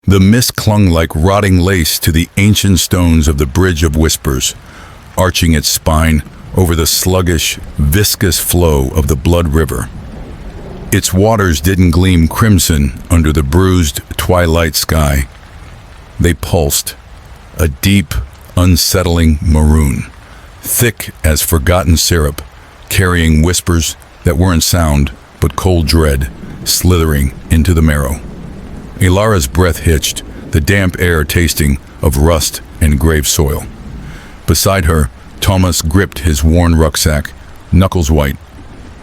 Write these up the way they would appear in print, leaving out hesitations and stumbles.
The mist clung like rotting lace to the ancient stones of the Bridge of Whispers, arching its spine over the sluggish, viscous flow of the Blood River. Its waters didn't gleam crimson under the bruised twilight sky. They pulsed, a deep, unsettling maroon, thick as forgotten syrup, carrying whispers that weren't sound but cold dread, slithering into the marrow. Ilara's breath hitched, the damp air tasting of rust and grave soil. Beside her, Thomas gripped his worn rucksack, knuckles white,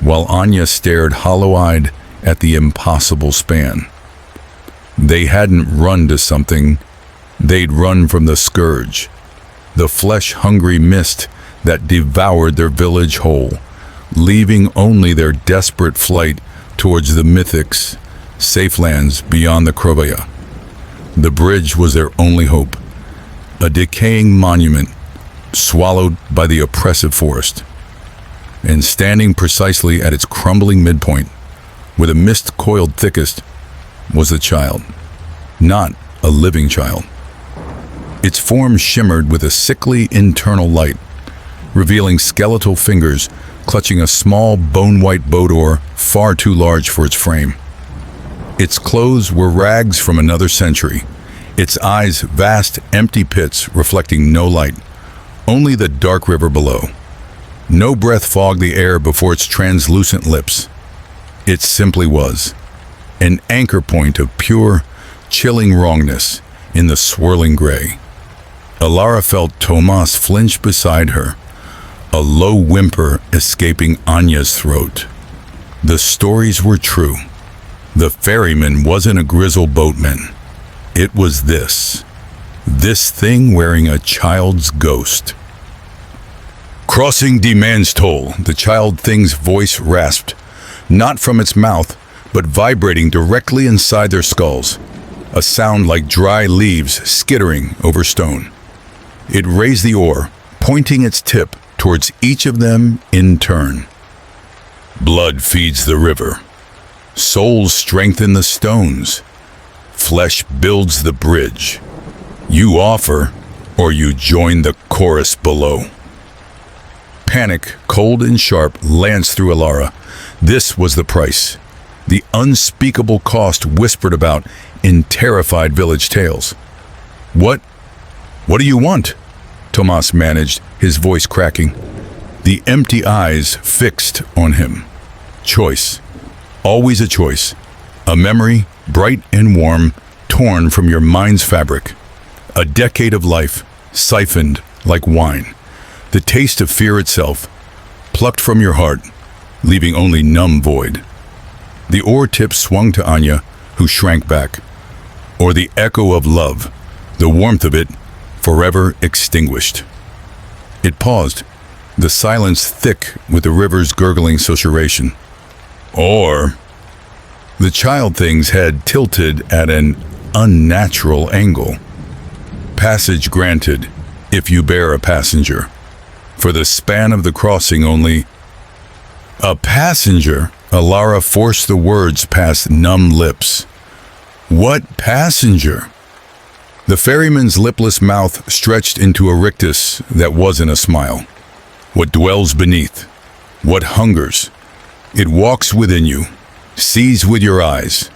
while Anya stared hollow-eyed at the impossible span. They hadn't run to something, they'd run from the scourge, the flesh-hungry mist that devoured their village whole, leaving only their desperate flight towards the mythics, safe lands beyond the Krovaya. The bridge was their only hope, a decaying monument swallowed by the oppressive forest. And standing precisely at its crumbling midpoint, where the mist coiled thickest, was the child. Not a living child. Its form shimmered with a sickly internal light, revealing skeletal fingers clutching a small bone-white boat oar far too large for its frame. Its clothes were rags from another century, its eyes vast empty pits reflecting no light, only the dark river below. No breath fogged the air before its translucent lips. It simply was, an anchor point of pure, chilling wrongness in the swirling gray. Ilara felt Tomas flinch beside her, a low whimper escaping Anya's throat. The stories were true. The ferryman wasn't a grizzled boatman. It was this thing wearing a child's ghost. Crossing demands toll, the child thing's voice rasped, not from its mouth, but vibrating directly inside their skulls, a sound like dry leaves skittering over stone. It raised the oar, pointing its tip towards each of them in turn. Blood feeds the river. Souls strengthen the stones. Flesh builds the bridge. You offer, or you join the chorus below. Panic, cold and sharp, lanced through Ilara. This was the price. The unspeakable cost whispered about in terrified village tales. What do you want? Tomas managed, his voice cracking. The empty eyes fixed on him. Choice. Always a choice. A memory, bright and warm, torn from your mind's fabric. A decade of life, siphoned like wine. The taste of fear itself, plucked from your heart, leaving only numb void. The oar tip swung to Anya, who shrank back. Or the echo of love, the warmth of it, forever extinguished. It paused, the silence thick with the river's gurgling susurration. Or the child thing's head tilted at an unnatural angle. Passage granted, if you bear a passenger. For the span of the crossing only. A passenger? Ilara forced the words past numb lips. What passenger? The ferryman's lipless mouth stretched into a rictus that wasn't a smile. What dwells beneath? What hungers? It walks within you, sees with your eyes,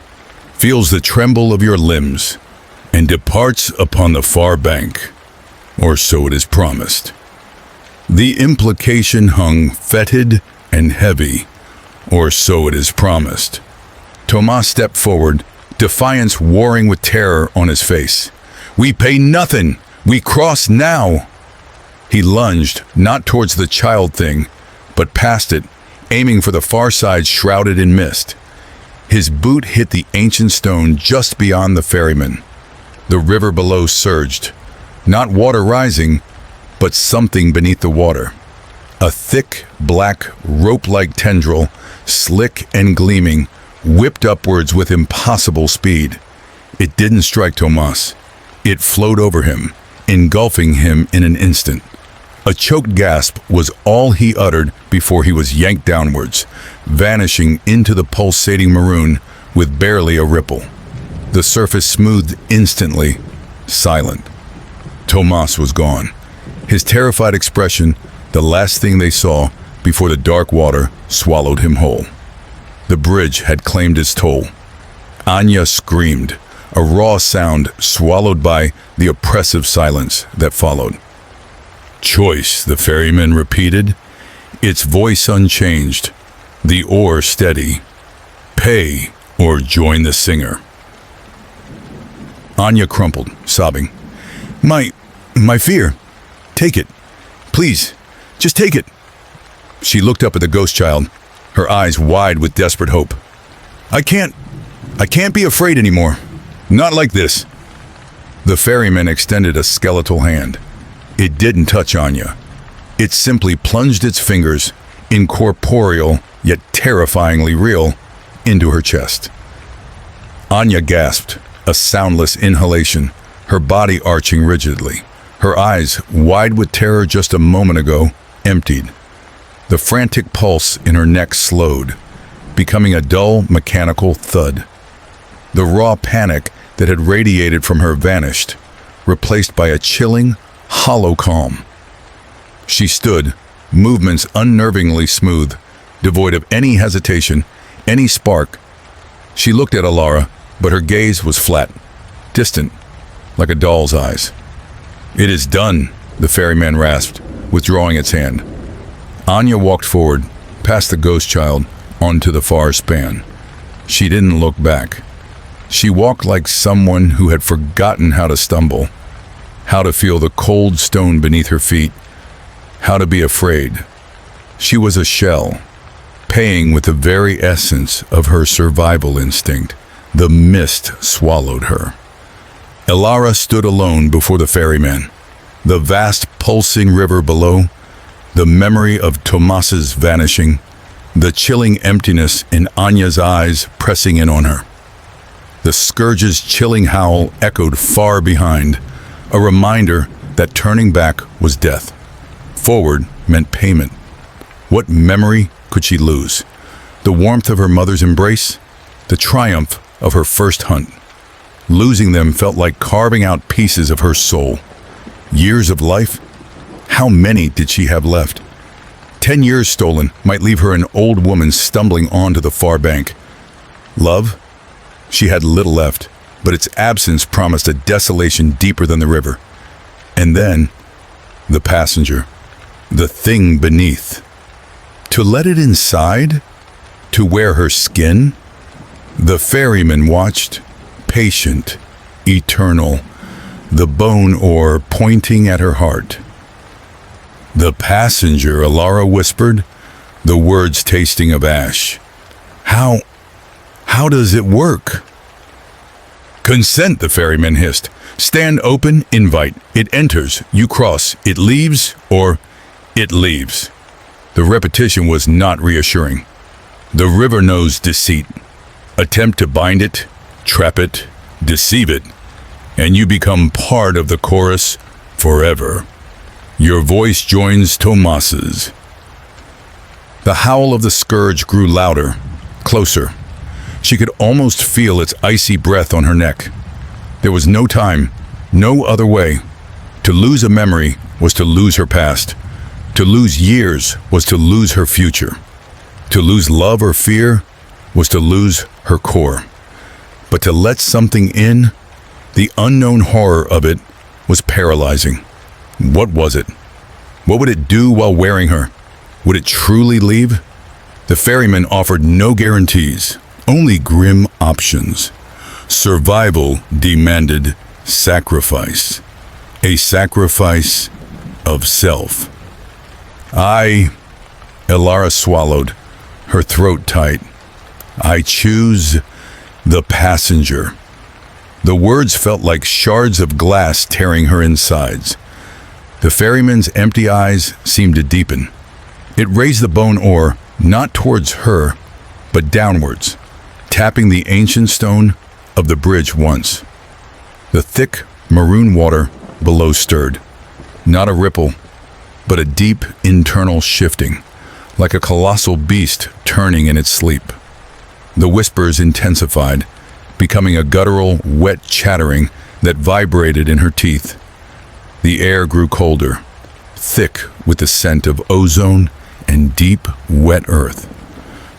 feels the tremble of your limbs, and departs upon the far bank. Or so it is promised. The implication hung fetid and heavy, or so it is promised. Tomas stepped forward, defiance warring with terror on his face. We pay nothing! We cross now! He lunged, not towards the child thing, but past it, aiming for the far side shrouded in mist. His boot hit the ancient stone just beyond the ferryman. The river below surged, not water rising, but something beneath the water. A thick, black, rope-like tendril, slick and gleaming, whipped upwards with impossible speed. It didn't strike Tomas. It flowed over him, engulfing him in an instant. A choked gasp was all he uttered before he was yanked downwards, vanishing into the pulsating maroon with barely a ripple. The surface smoothed instantly, silent. Tomas was gone. His terrified expression, the last thing they saw before the dark water swallowed him whole. The bridge had claimed its toll. Anya screamed, a raw sound swallowed by the oppressive silence that followed. "Choice," the ferryman repeated, its voice unchanged, the oar steady. "Pay or join the singer." Anya crumpled, sobbing. My fear. Take it. Please, just take it." She looked up at the ghost child, her eyes wide with desperate hope. I can't be afraid anymore. Not like this." The ferryman extended a skeletal hand. It didn't touch Anya. It simply plunged its fingers, incorporeal yet terrifyingly real, into her chest. Anya gasped, a soundless inhalation, her body arching rigidly. Her eyes, wide with terror just a moment ago, emptied. The frantic pulse in her neck slowed, becoming a dull, mechanical thud. The raw panic that had radiated from her vanished, replaced by a chilling, hollow calm. She stood, movements unnervingly smooth, devoid of any hesitation, any spark. She looked at Alara, but her gaze was flat, distant, like a doll's eyes. "It is done," the ferryman rasped, withdrawing its hand. Anya walked forward, past the ghost child, onto the far span. She didn't look back. She walked like someone who had forgotten how to stumble, how to feel the cold stone beneath her feet, how to be afraid. She was a shell, paying with the very essence of her survival instinct. The mist swallowed her. Alara stood alone before the ferryman, the vast pulsing river below, the memory of Tomas's vanishing, the chilling emptiness in Anya's eyes pressing in on her. The scourge's chilling howl echoed far behind, a reminder that turning back was death. Forward meant payment. What memory could she lose? The warmth of her mother's embrace? The triumph of her first hunt? Losing them felt like carving out pieces of her soul. Years of life? How many did she have left? 10 years stolen might leave her an old woman stumbling onto the far bank. Love? She had little left, but its absence promised a desolation deeper than the river. And then, the passenger, the thing beneath. To let it inside? To wear her skin? The ferryman watched, patient, eternal, the bone oar pointing at her heart. "The passenger," Alara whispered, the words tasting of ash. How does it work?" "Consent," the ferryman hissed. "Stand open, invite. It enters, you cross. It leaves, or it leaves." The repetition was not reassuring. The river knows deceit. Attempt to bind it, trap it, deceive it, and you become part of the chorus forever. Your voice joins Tomas's. The howl of the scourge grew louder, closer. She could almost feel its icy breath on her neck. There was no time, no other way. To lose a memory was to lose her past. To lose years was to lose her future. To lose love or fear was to lose her core. But to let something in, the unknown horror of it was paralyzing. What was it? What would it do while wearing her? Would it truly leave? The ferryman offered no guarantees, only grim options. Survival demanded sacrifice. A sacrifice of self. Alara swallowed, her throat tight. "I choose the passenger." The words felt like shards of glass tearing her insides. The ferryman's empty eyes seemed to deepen. It raised the bone oar, not towards her, but downwards, tapping the ancient stone of the bridge once. The thick, maroon water below stirred. Not a ripple, but a deep internal shifting, like a colossal beast turning in its sleep. The whispers intensified, becoming a guttural, wet chattering that vibrated in her teeth. The air grew colder, thick with the scent of ozone and deep, wet earth.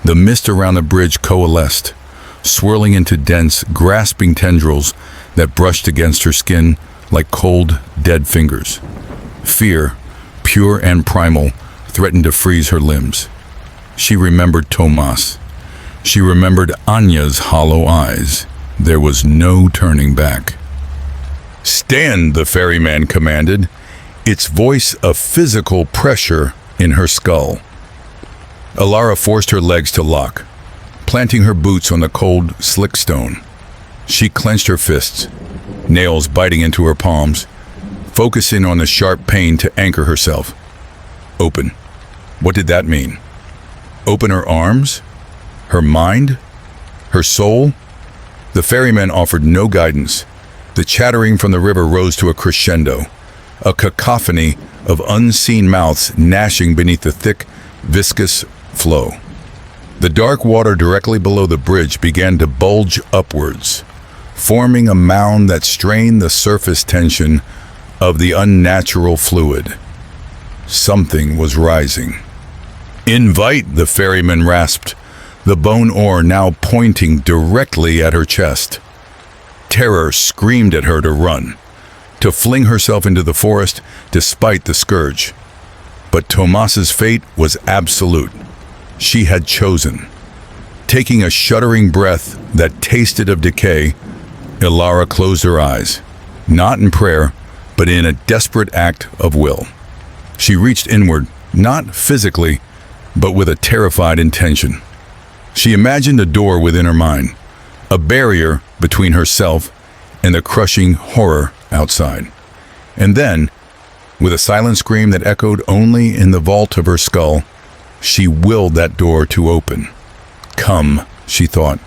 The mist around the bridge coalesced, swirling into dense, grasping tendrils that brushed against her skin like cold, dead fingers. Fear, pure and primal, threatened to freeze her limbs. She remembered Tomas. She remembered Anya's hollow eyes. There was no turning back. "Stand," the ferryman commanded, its voice a physical pressure in her skull. Alara forced her legs to lock, planting her boots on the cold, slick stone. She clenched her fists, nails biting into her palms, focusing on the sharp pain to anchor herself. Open. What did that mean? Open her arms? Her mind? Her soul? The ferryman offered no guidance. The chattering from the river rose to a crescendo, a cacophony of unseen mouths gnashing beneath the thick, viscous flow. The dark water directly below the bridge began to bulge upwards, forming a mound that strained the surface tension of the unnatural fluid. Something was rising. "Invite," the ferryman rasped, the bone oar now pointing directly at her chest. Terror screamed at her to run, to fling herself into the forest despite the scourge. But Tomas's fate was absolute. She had chosen. Taking a shuddering breath that tasted of decay, Alara closed her eyes, not in prayer, but in a desperate act of will. She reached inward, not physically, but with a terrified intention. She imagined a door within her mind, a barrier between herself and the crushing horror outside. And then, with a silent scream that echoed only in the vault of her skull, she willed that door to open. Come, she thought.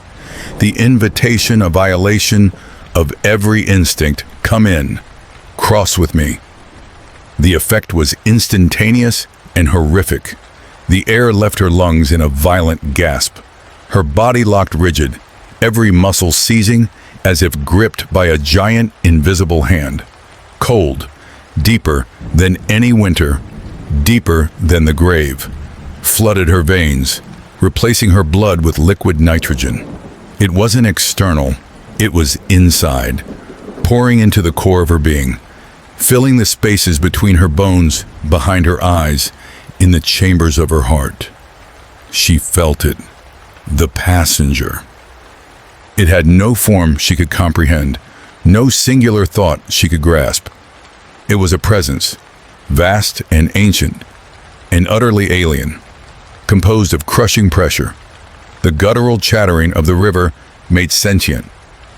The invitation, a violation of every instinct. Come in. Cross with me. The effect was instantaneous and horrific. The air left her lungs in a violent gasp. Her body locked rigid, every muscle seizing as if gripped by a giant invisible hand. Cold, deeper than any winter, deeper than the grave, flooded her veins, replacing her blood with liquid nitrogen. It wasn't external, it was inside, pouring into the core of her being, filling the spaces between her bones, behind her eyes, in the chambers of her heart. She felt it. The passenger. It had no form she could comprehend, no singular thought she could grasp. It was a presence, vast and ancient, and utterly alien, composed of crushing pressure. The guttural chattering of the river made sentient,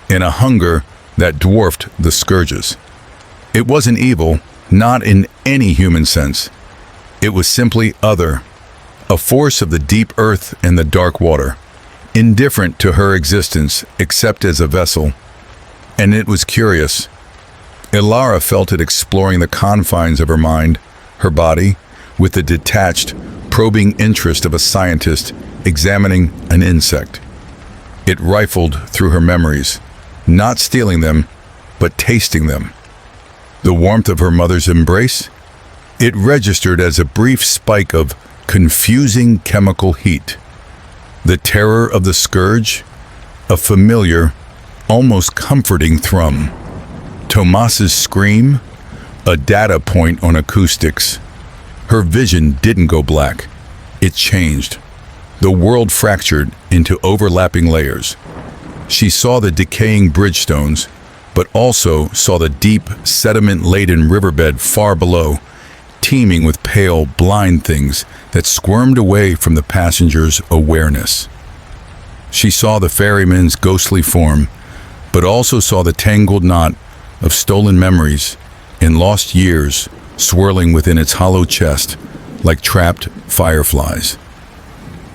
and a hunger that dwarfed the scourges. It wasn't evil, not in any human sense. It was simply other, a force of the deep earth and the dark water, indifferent to her existence except as a vessel. And it was curious. Alara felt it exploring the confines of her mind, her body, with the detached, probing interest of a scientist examining an insect. It rifled through her memories, not stealing them, but tasting them. The warmth of her mother's embrace? It registered as a brief spike of confusing chemical heat. The terror of the scourge? A familiar, almost comforting thrum. Tomas's scream? A data point on acoustics. Her vision didn't go black. It changed. The world fractured into overlapping layers. She saw the decaying bridgestones, but also saw the deep, sediment-laden riverbed far below, teeming with pale, blind things that squirmed away from the passenger's awareness. She saw the ferryman's ghostly form, but also saw the tangled knot of stolen memories and lost years swirling within its hollow chest like trapped fireflies.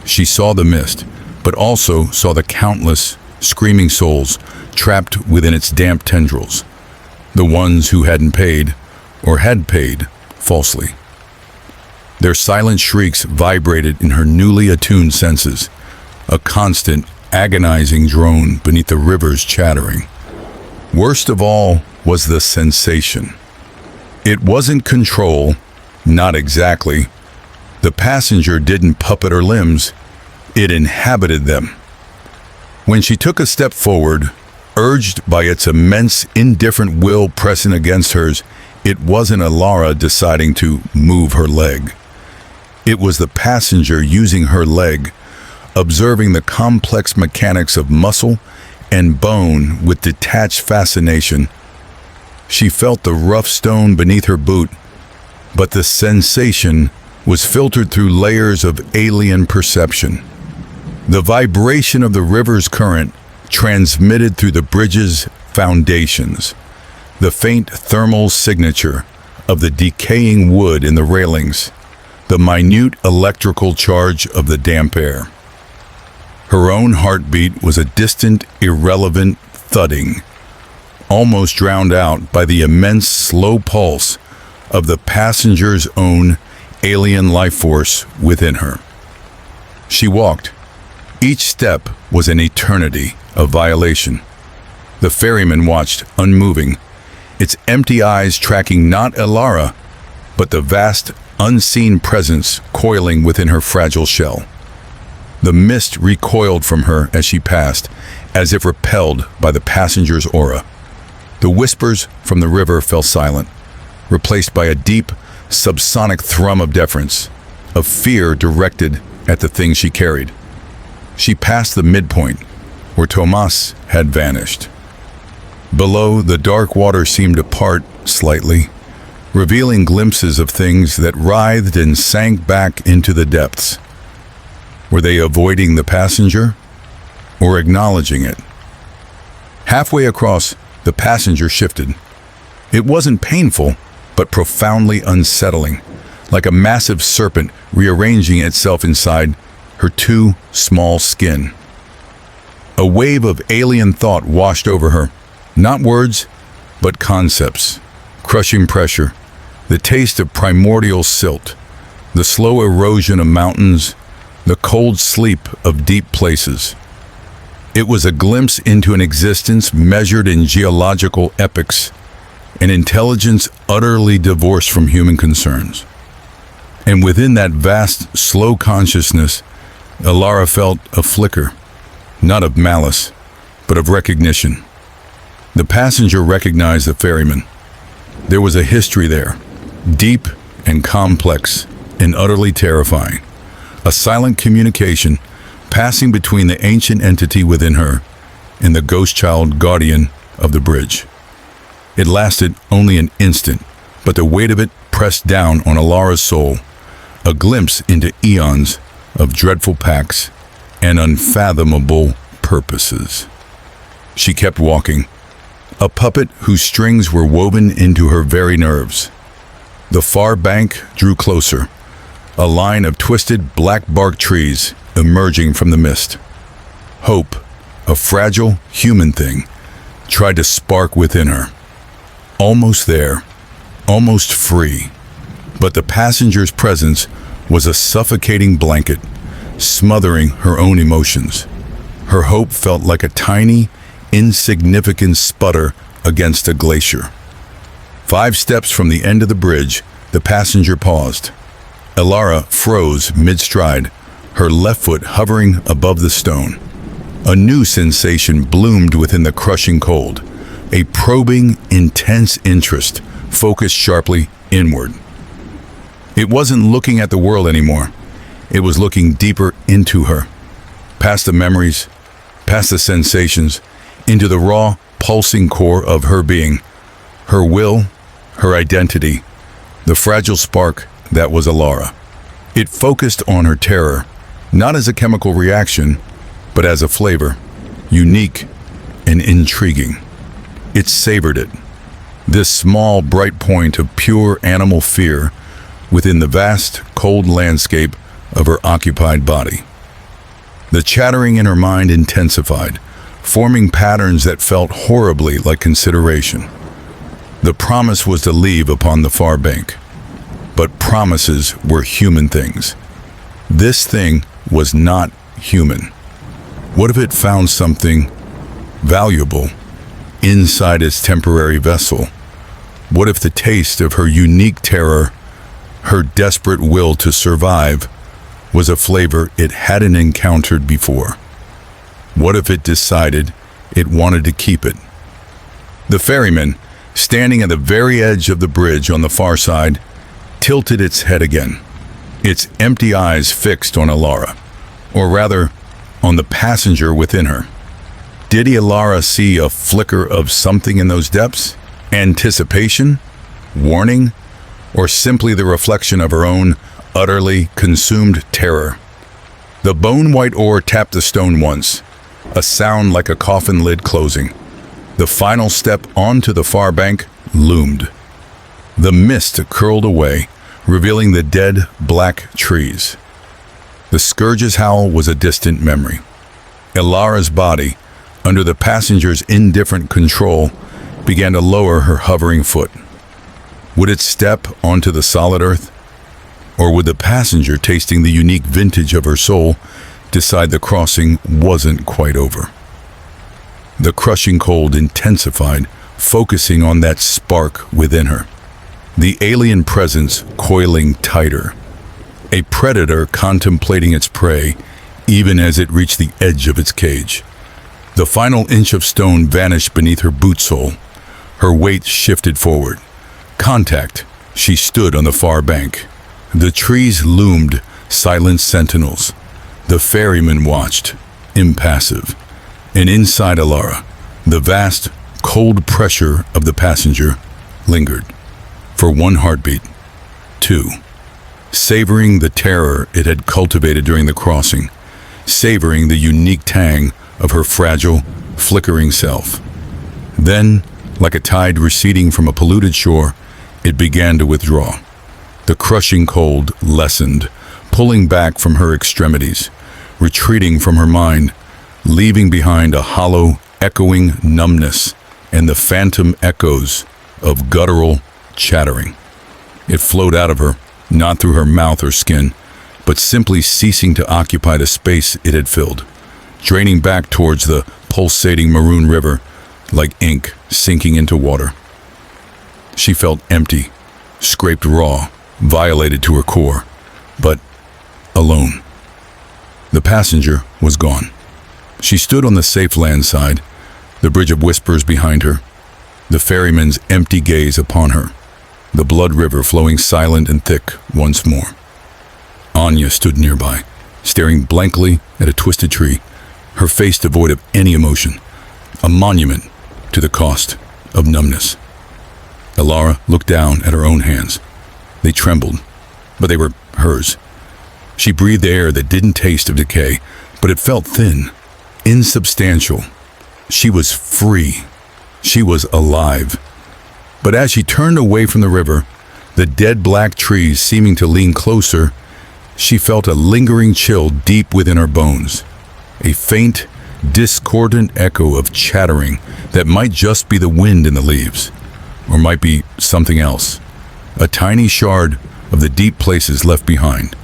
She saw the mist, but also saw the countless, screaming souls trapped within its damp tendrils, the ones who hadn't paid, or had paid, falsely. Their silent shrieks vibrated in her newly attuned senses, a constant, agonizing drone beneath the river's chattering. Worst of all was the sensation. It wasn't control, not exactly. The passenger didn't puppet her limbs, it inhabited them. When she took a step forward, urged by its immense, indifferent will pressing against hers, it wasn't Alara deciding to move her leg. It was the passenger using her leg, observing the complex mechanics of muscle and bone with detached fascination. She felt the rough stone beneath her boot, but the sensation was filtered through layers of alien perception. The vibration of the river's current transmitted through the bridge's foundations, the faint thermal signature of the decaying wood in the railings, the minute electrical charge of the damp air. Her own heartbeat was a distant, irrelevant thudding, almost drowned out by the immense, slow pulse of the passenger's own alien life force within her. She walked. Each step was an eternity of violation. The ferryman watched, unmoving, its empty eyes tracking not Alara, but the vast, unseen presence coiling within her fragile shell. The mist recoiled from her as she passed, as if repelled by the passenger's aura. The whispers from the river fell silent, replaced by a deep, subsonic thrum of deference, of fear directed at the thing she carried. She passed the midpoint, where Tomas had vanished. Below, the dark water seemed to part slightly, revealing glimpses of things that writhed and sank back into the depths. Were they avoiding the passenger or acknowledging it? Halfway across, the passenger shifted. It wasn't painful, but profoundly unsettling, like a massive serpent rearranging itself inside her too small skin. A wave of alien thought washed over her, not words, but concepts, crushing pressure, the taste of primordial silt, the slow erosion of mountains, the cold sleep of deep places. It was a glimpse into an existence measured in geological epochs, an intelligence utterly divorced from human concerns. And within that vast, slow consciousness, Alara felt a flicker, not of malice, but of recognition. The passenger recognized the ferryman. There was a history there, deep and complex and utterly terrifying. A silent communication passing between the ancient entity within her and the ghost child guardian of the bridge. It lasted only an instant, but the weight of it pressed down on Alara's soul, a glimpse into eons of dreadful pacts and unfathomable purposes. She kept walking, a puppet whose strings were woven into her very nerves. The far bank drew closer, a line of twisted black bark trees emerging from the mist. Hope, a fragile human thing, tried to spark within her. Almost there, almost free, but the passenger's presence was a suffocating blanket, smothering her own emotions. Her hope felt like a tiny, insignificant sputter against a glacier. 5 steps from the end of the bridge, the passenger paused. Alara froze mid-stride, her left foot hovering above the stone. A new sensation bloomed within the crushing cold, a probing, intense interest focused sharply inward. It wasn't looking at the world anymore. It was looking deeper into her, past the memories, past the sensations, into the raw, pulsing core of her being, her will, her identity, the fragile spark that was Alara. It focused on her terror, not as a chemical reaction, but as a flavor, unique and intriguing. It savored it, this small, bright point of pure animal fear within the vast, cold landscape of her occupied body. The chattering in her mind intensified, forming patterns that felt horribly like consideration. The promise was to leave upon the far bank, but promises were human things. This thing was not human. What if it found something valuable inside its temporary vessel? What if the taste of her unique terror, her desperate will to survive, was a flavor it hadn't encountered before? What if it decided it wanted to keep it? The ferryman, standing at the very edge of the bridge on the far side, tilted its head again, its empty eyes fixed on Alara, or rather, on the passenger within her. Did Alara see a flicker of something in those depths? Anticipation? Warning? Or simply the reflection of her own utterly consumed terror? The bone-white oar tapped the stone once, a sound like a coffin lid closing. The final step onto the far bank loomed. The mist curled away, revealing the dead black trees. The scourge's howl was a distant memory. Alara's body, under the passenger's indifferent control, began to lower her hovering foot. Would it step onto the solid earth? Or would the passenger, tasting the unique vintage of her soul, decide the crossing wasn't quite over? The crushing cold intensified, focusing on that spark within her. The alien presence coiling tighter. A predator contemplating its prey, even as it reached the edge of its cage. The final inch of stone vanished beneath her boot sole. Her weight shifted forward. Contact. She stood on the far bank. The trees loomed, silent sentinels. The ferryman watched, impassive. And inside Alara, the vast, cold pressure of the passenger lingered. For one heartbeat. Two. Savoring the terror it had cultivated during the crossing. Savoring the unique tang of her fragile, flickering self. Then, like a tide receding from a polluted shore, it began to withdraw. The crushing cold lessened, pulling back from her extremities, retreating from her mind, leaving behind a hollow, echoing numbness and the phantom echoes of guttural chattering. It flowed out of her, not through her mouth or skin, but simply ceasing to occupy the space it had filled, draining back towards the pulsating maroon river like ink sinking into water. She felt empty, scraped raw, violated to her core, but alone. The passenger was gone. She stood on the safe land side, the bridge of whispers behind her, the ferryman's empty gaze upon her, the blood river flowing silent and thick once more. Anya stood nearby, staring blankly at a twisted tree, her face devoid of any emotion, a monument to the cost of numbness. Alara looked down at her own hands. They trembled, but they were hers. She breathed air that didn't taste of decay, but it felt thin, insubstantial. She was free. She was alive. But as she turned away from the river, the dead black trees seeming to lean closer, she felt a lingering chill deep within her bones. A faint, discordant echo of chattering that might just be the wind in the leaves, or might be something else. A tiny shard of the deep places left behind.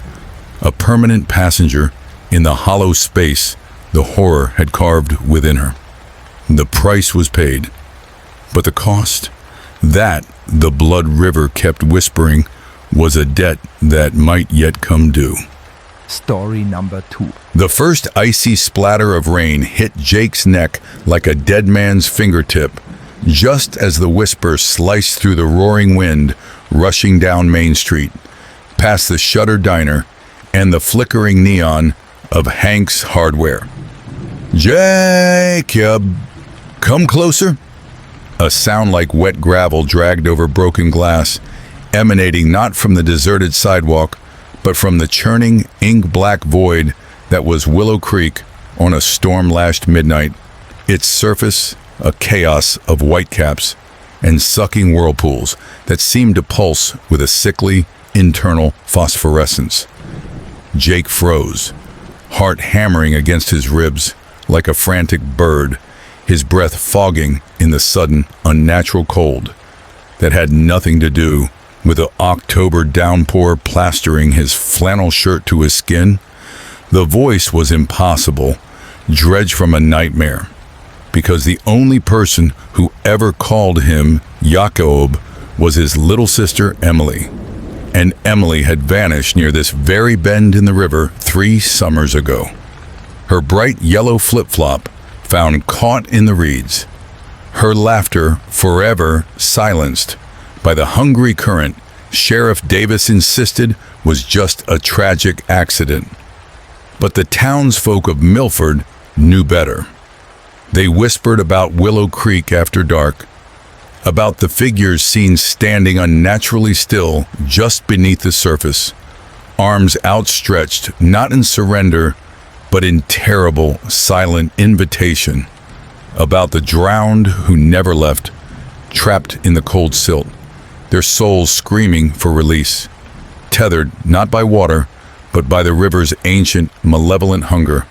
A permanent passenger in the hollow space the horror had carved within her. The price was paid, but the cost? That, the blood river kept whispering, was a debt that might yet come due. Story number 2. The first icy splatter of rain hit Jake's neck like a dead man's fingertip, just as the whisper sliced through the roaring wind, rushing down Main Street, past the shuttered diner and the flickering neon of Hank's Hardware. "Jacob, come closer." A sound like wet gravel dragged over broken glass, emanating not from the deserted sidewalk, but from the churning, ink-black void that was Willow Creek on a storm-lashed midnight, its surface a chaos of whitecaps and sucking whirlpools that seemed to pulse with a sickly, internal phosphorescence. Jake froze, heart hammering against his ribs like a frantic bird, his breath fogging in the sudden, unnatural cold that had nothing to do with the October downpour plastering his flannel shirt to his skin. The voice was impossible, dredged from a nightmare, because the only person who ever called him Jakob was his little sister Emily. And Emily had vanished near this very bend in the river 3 summers ago. Her bright yellow flip-flop found caught in the reeds. Her laughter forever silenced by the hungry current Sheriff Davis insisted was just a tragic accident. But the townsfolk of Milford knew better. They whispered about Willow Creek after dark, about the figures seen standing unnaturally still just beneath the surface, arms outstretched not in surrender but in terrible, silent invitation, about the drowned who never left, trapped in the cold silt, their souls screaming for release, tethered not by water, but by the river's ancient, malevolent hunger,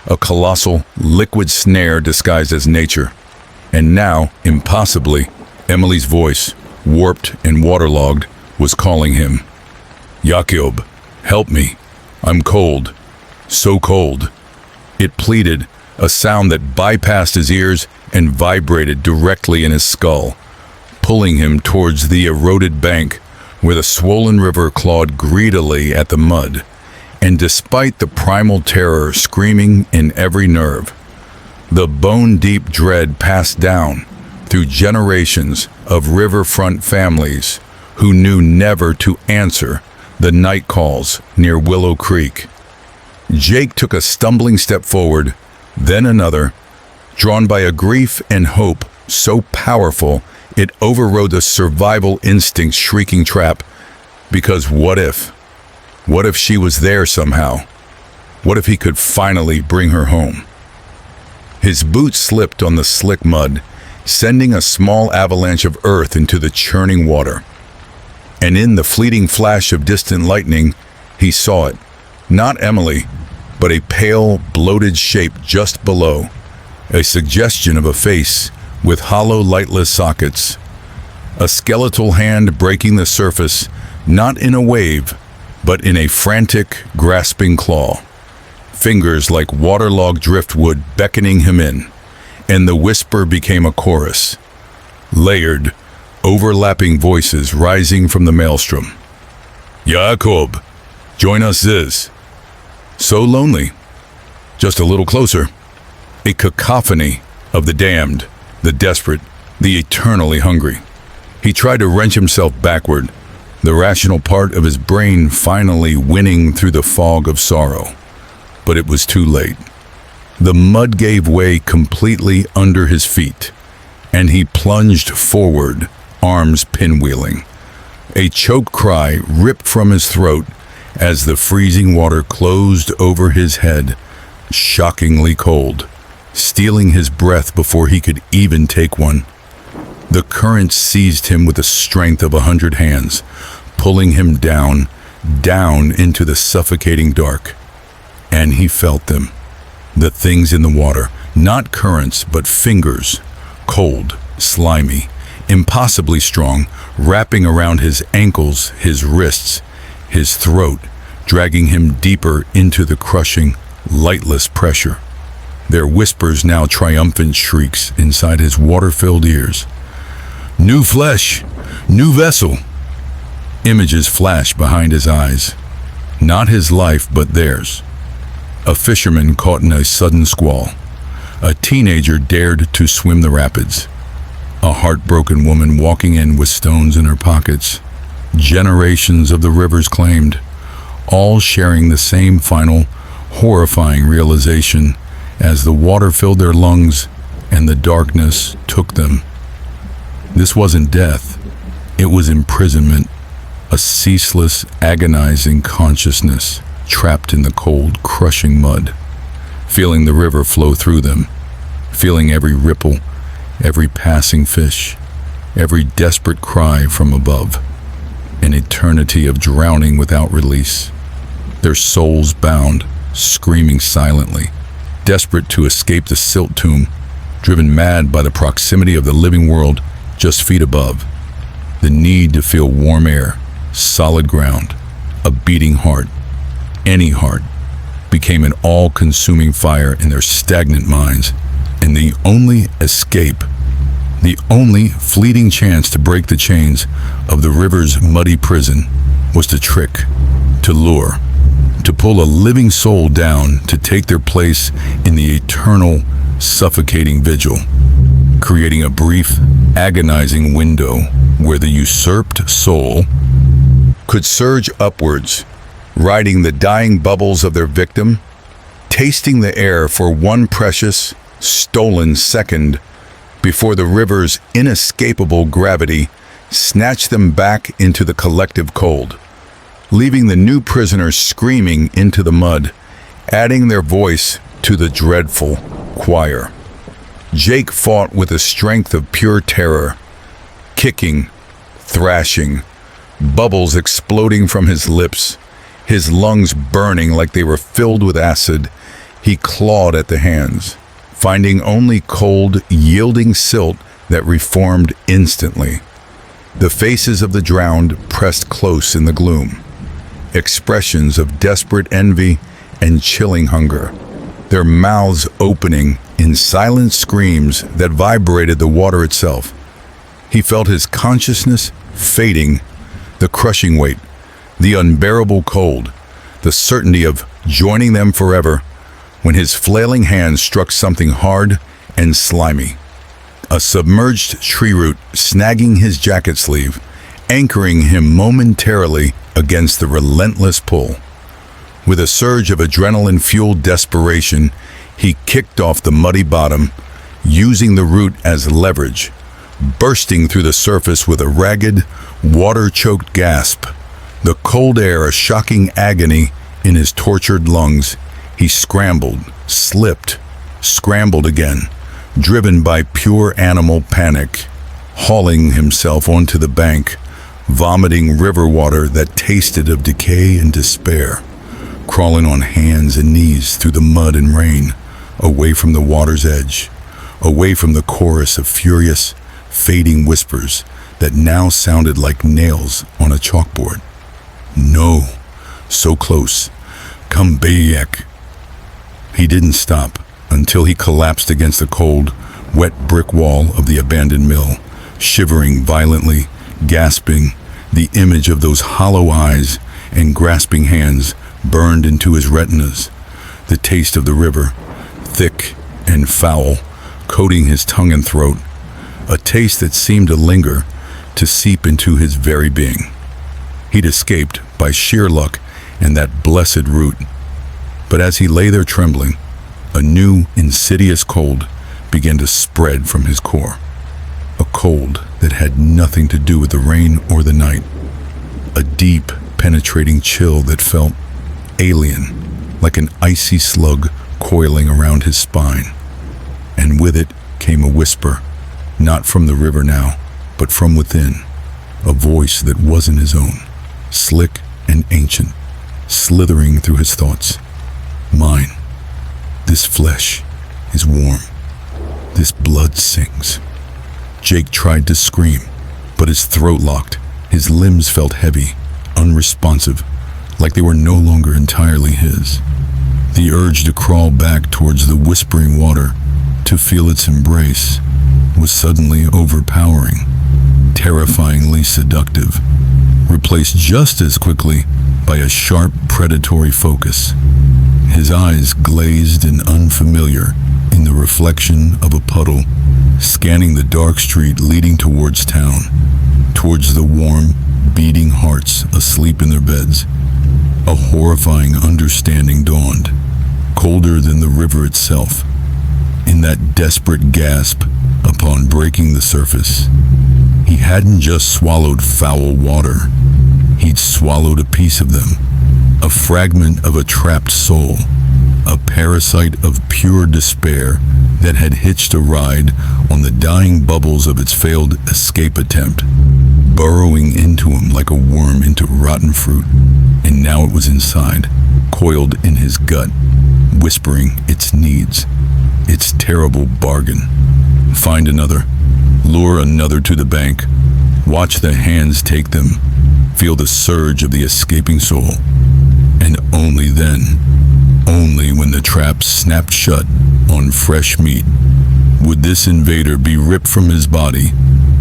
a colossal, liquid snare disguised as nature. And now, impossibly, Emily's voice, warped and waterlogged, was calling him. Jakob, help me. I'm cold. So cold. It pleaded, a sound that bypassed his ears and vibrated directly in his skull, pulling him towards the eroded bank where the swollen river clawed greedily at the mud. And despite the primal terror screaming in every nerve, the bone-deep dread passed down through generations of riverfront families who knew never to answer the night calls near Willow Creek. Jake took a stumbling step forward, then another, drawn by a grief and hope so powerful it overrode the survival instinct's shrieking trap. Because what if? What if she was there somehow? What if he could finally bring her home? His boots slipped on the slick mud, sending a small avalanche of earth into the churning water. And in the fleeting flash of distant lightning, he saw it. Not Emily, but a pale, bloated shape just below, a suggestion of a face with hollow, lightless sockets. A skeletal hand breaking the surface, not in a wave, but in a frantic, grasping claw. Fingers like waterlogged driftwood beckoning him in, and the whisper became a chorus. Layered, overlapping voices rising from the maelstrom. Jakob, join us, Ziz. So lonely. Just a little closer. A cacophony of the damned, the desperate, the eternally hungry. He tried to wrench himself backward, the rational part of his brain finally winning through the fog of sorrow. But it was too late. The mud gave way completely under his feet, and he plunged forward, arms pinwheeling. A choked cry ripped from his throat as the freezing water closed over his head, shockingly cold, stealing his breath before he could even take one. The current seized him with the strength of 100 hands, pulling him down, down into the suffocating dark. And he felt them, the things in the water, not currents, but fingers, cold, slimy, impossibly strong, wrapping around his ankles, his wrists, his throat, dragging him deeper into the crushing, lightless pressure. Their whispers now triumphant shrieks inside his water-filled ears. New flesh, new vessel. Images flash behind his eyes. Not his life, but theirs. A fisherman caught in a sudden squall. A teenager dared to swim the rapids. A heartbroken woman walking in with stones in her pockets. Generations of the rivers claimed, all sharing the same final, horrifying realization as the water filled their lungs and the darkness took them. This wasn't death, it was imprisonment, a ceaseless, agonizing consciousness trapped in the cold, crushing mud, feeling the river flow through them, feeling every ripple, every passing fish, every desperate cry from above. An eternity of drowning without release. Their souls bound, screaming silently, desperate to escape the silt tomb, driven mad by the proximity of the living world just feet above. The need to feel warm air, solid ground, a beating heart, any heart, became an all-consuming fire in their stagnant minds, and the only escape, the only fleeting chance to break the chains of the river's muddy prison was to trick, to lure, to pull a living soul down to take their place in the eternal, suffocating vigil, creating a brief, agonizing window where the usurped soul could surge upwards, riding the dying bubbles of their victim, tasting the air for one precious, stolen second before the river's inescapable gravity snatched them back into the collective cold, leaving the new prisoners screaming into the mud, adding their voice to the dreadful choir. Jake fought with the strength of pure terror, kicking, thrashing, bubbles exploding from his lips, his lungs burning like they were filled with acid. He clawed at the hands, finding only cold, yielding silt that reformed instantly. The faces of the drowned pressed close in the gloom, expressions of desperate envy and chilling hunger, their mouths opening in silent screams that vibrated the water itself. He felt his consciousness fading, the crushing weight, the unbearable cold, the certainty of joining them forever, when his flailing hands struck something hard and slimy. A submerged tree root snagging his jacket sleeve, anchoring him momentarily against the relentless pull. With a surge of adrenaline-fueled desperation, he kicked off the muddy bottom, using the root as leverage, bursting through the surface with a ragged, water-choked gasp. The cold air a shocking agony in his tortured lungs. He scrambled, slipped, scrambled again, driven by pure animal panic, hauling himself onto the bank, vomiting river water that tasted of decay and despair, crawling on hands and knees through the mud and rain, away from the water's edge, away from the chorus of furious, fading whispers that now sounded like nails on a chalkboard. No, so close, come back. He didn't stop until he collapsed against the cold, wet brick wall of the abandoned mill, shivering violently, gasping. The image of those hollow eyes and grasping hands burned into his retinas. The taste of the river, thick and foul, coating his tongue and throat, a taste that seemed to linger, to seep into his very being. He'd escaped by sheer luck and that blessed root. But as he lay there trembling, a new, insidious cold began to spread from his core. A cold that had nothing to do with the rain or the night. A deep, penetrating chill that felt alien, like an icy slug coiling around his spine. And with it came a whisper, not from the river now, but from within. A voice that wasn't his own, slick and ancient, slithering through his thoughts. Mine. This flesh is warm. This blood sings. Jake tried to scream, but his throat locked. His limbs felt heavy, unresponsive, like they were no longer entirely his. The urge to crawl back towards the whispering water, to feel its embrace, was suddenly overpowering, terrifyingly seductive, replaced just as quickly by a sharp, predatory focus. His eyes glazed and unfamiliar in the reflection of a puddle, scanning the dark street leading towards town, towards the warm, beating hearts asleep in their beds. A horrifying understanding dawned, colder than the river itself. In that desperate gasp upon breaking the surface, he hadn't just swallowed foul water. He'd swallowed a piece of them, a fragment of a trapped soul, a parasite of pure despair that had hitched a ride on the dying bubbles of its failed escape attempt, burrowing into him like a worm into rotten fruit. And now it was inside, coiled in his gut, whispering its needs, its terrible bargain. Find another, lure another to the bank, watch the hands take them, feel the surge of the escaping soul, and only then Only when the trap snapped shut on fresh meat would this invader be ripped from his body,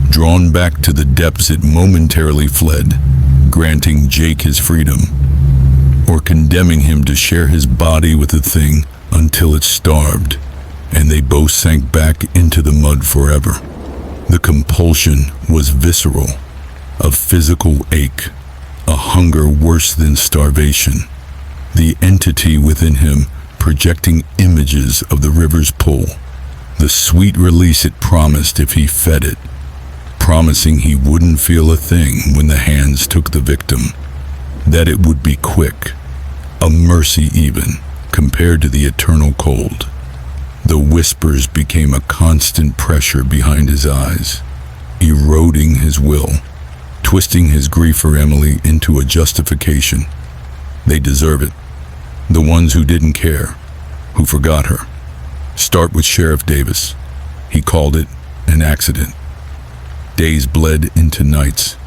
drawn back to the depths it momentarily fled, granting Jake his freedom, or condemning him to share his body with the thing until it starved, and they both sank back into the mud forever. The compulsion was visceral, a physical ache, a hunger worse than starvation, the entity within him projecting images of the river's pull, the sweet release it promised if he fed it, promising he wouldn't feel a thing when the hands took the victim, that it would be quick, a mercy even, compared to the eternal cold. The whispers became a constant pressure behind his eyes, eroding his will, twisting his grief for Emily into a justification. They deserve it. The ones who didn't care, who forgot her. Start with Sheriff Davis. He called it an accident. Days bled into nights.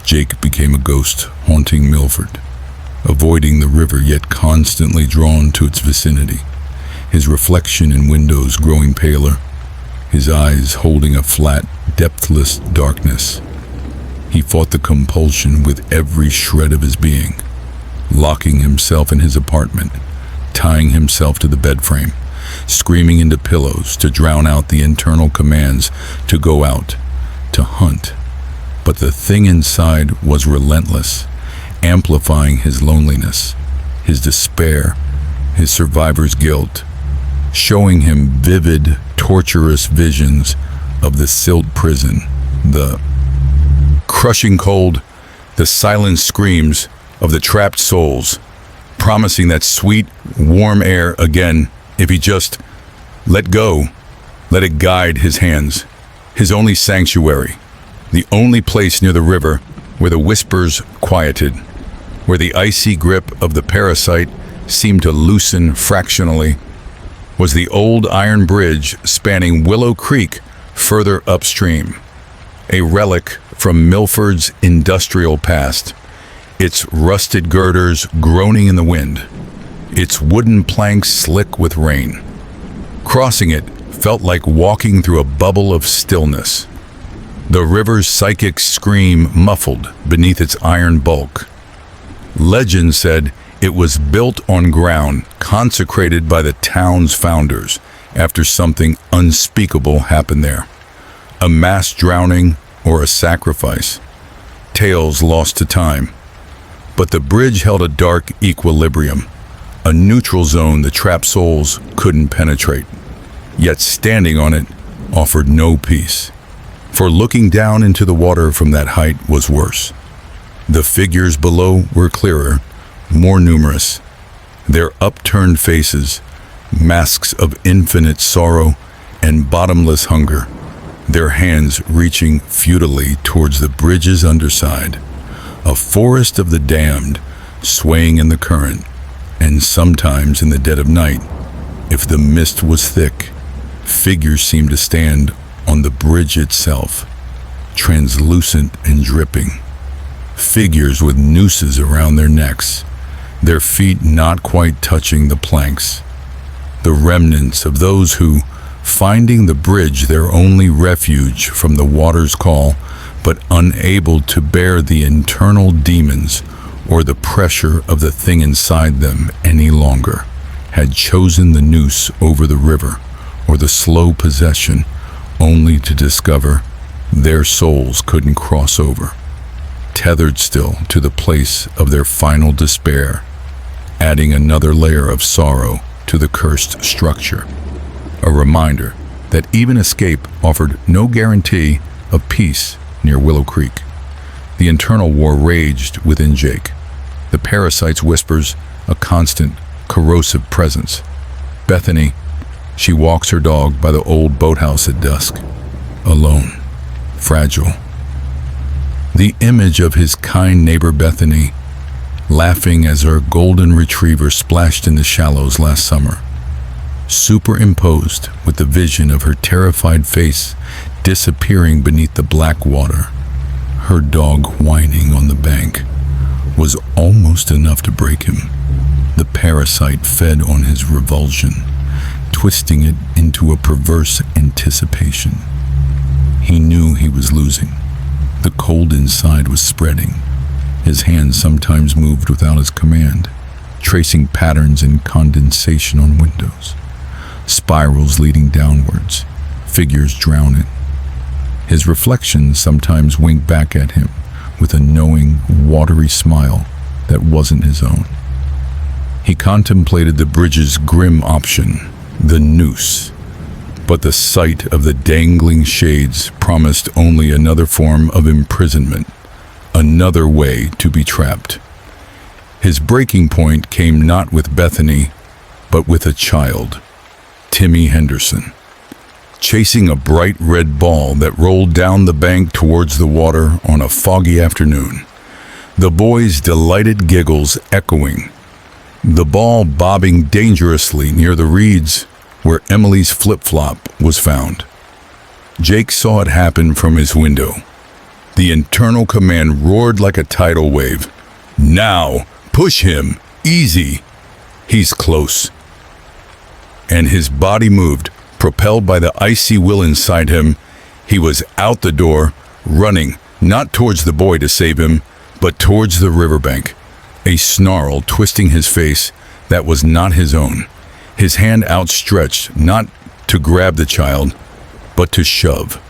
Jake became a ghost haunting Milford, avoiding the river yet constantly drawn to its vicinity, his reflection in windows growing paler, his eyes holding a flat, depthless darkness. He fought the compulsion with every shred of his being, locking himself in his apartment, tying himself to the bed frame, screaming into pillows to drown out the internal commands to go out, to hunt. But the thing inside was relentless, amplifying his loneliness, his despair, his survivor's guilt, showing him vivid, torturous visions of the silt prison, the crushing cold, the silent screams of the trapped souls, promising that sweet, warm air again if he just let go, let it guide his hands, his only sanctuary, the only place near the river where the whispers quieted, where the icy grip of the parasite seemed to loosen fractionally, was the old iron bridge spanning Willow Creek further upstream, a relic from Milford's industrial past, its rusted girders groaning in the wind, its wooden planks slick with rain. Crossing it felt like walking through a bubble of stillness, the river's psychic scream muffled beneath its iron bulk. Legend said it was built on ground consecrated by the town's founders after something unspeakable happened there. A mass drowning or a sacrifice. Tales lost to time. But the bridge held a dark equilibrium, a neutral zone the trapped souls couldn't penetrate. Yet standing on it offered no peace. For looking down into the water from that height was worse. The figures below were clearer, more numerous. Their upturned faces, masks of infinite sorrow and bottomless hunger, their hands reaching futilely towards the bridge's underside. A forest of the damned, swaying in the current, and sometimes in the dead of night, if the mist was thick, figures seemed to stand on the bridge itself, translucent and dripping. Figures with nooses around their necks, their feet not quite touching the planks. The remnants of those who, finding the bridge their only refuge from the water's call, but unable to bear the internal demons or the pressure of the thing inside them any longer, had chosen the noose over the river or the slow possession, only to discover their souls couldn't cross over, tethered still to the place of their final despair, adding another layer of sorrow to the cursed structure. A reminder that even escape offered no guarantee of peace near Willow Creek. The internal war raged within Jake, the parasite's whispers a constant, corrosive presence. Bethany, she walks her dog by the old boathouse at dusk, alone, fragile. The image of his kind neighbor Bethany, laughing as her golden retriever splashed in the shallows last summer, superimposed with the vision of her terrified face disappearing beneath the black water, her dog whining on the bank, was almost enough to break him. The parasite fed on his revulsion, twisting it into a perverse anticipation. He knew he was losing. The cold inside was spreading. His hands sometimes moved without his command, tracing patterns in condensation on windows. Spirals leading downwards, figures drowning. His reflections sometimes winked back at him with a knowing, watery smile that wasn't his own. He contemplated the bridge's grim option, the noose, but the sight of the dangling shades promised only another form of imprisonment, another way to be trapped. His breaking point came not with Bethany, but with a child, Timmy Henderson, chasing a bright red ball that rolled down the bank towards the water on a foggy afternoon. The boy's delighted giggles echoing, the ball bobbing dangerously near the reeds where Emily's flip-flop was found. Jake saw it happen from his window. The internal command roared like a tidal wave. Now, push him, easy. He's close. And his body moved, propelled by the icy will inside him. He was out the door, running, not towards the boy to save him, but towards the riverbank, a snarl twisting his face that was not his own. His hand outstretched, not to grab the child, but to shove.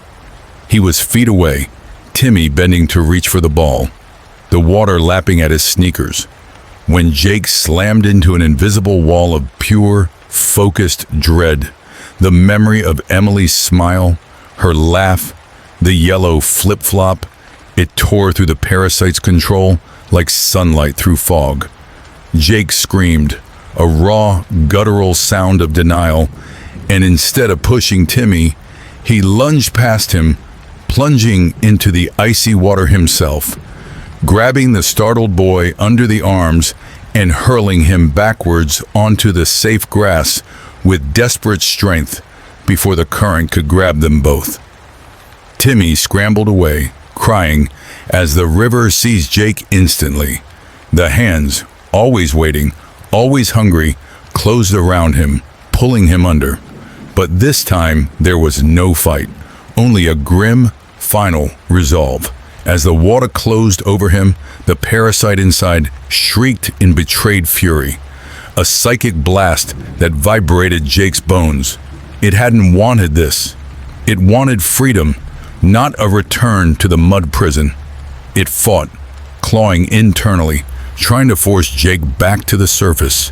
He was feet away, Timmy bending to reach for the ball, the water lapping at his sneakers, when Jake slammed into an invisible wall of pure, focused dread. The memory of Emily's smile, her laugh, the yellow flip-flop, it tore through the parasite's control like sunlight through fog. Jake screamed, a raw, guttural sound of denial, and instead of pushing Timmy, he lunged past him, plunging into the icy water himself, grabbing the startled boy under the arms and hurling him backwards onto the safe grass with desperate strength before the current could grab them both. Timmy scrambled away, crying, as the river seized Jake instantly. The hands, always waiting, always hungry, closed around him, pulling him under. But this time there was no fight, only a grim, final resolve. As the water closed over him, the parasite inside shrieked in betrayed fury, a psychic blast that vibrated Jake's bones. It hadn't wanted this. It wanted freedom, not a return to the mud prison. It fought, clawing internally, trying to force Jake back to the surface.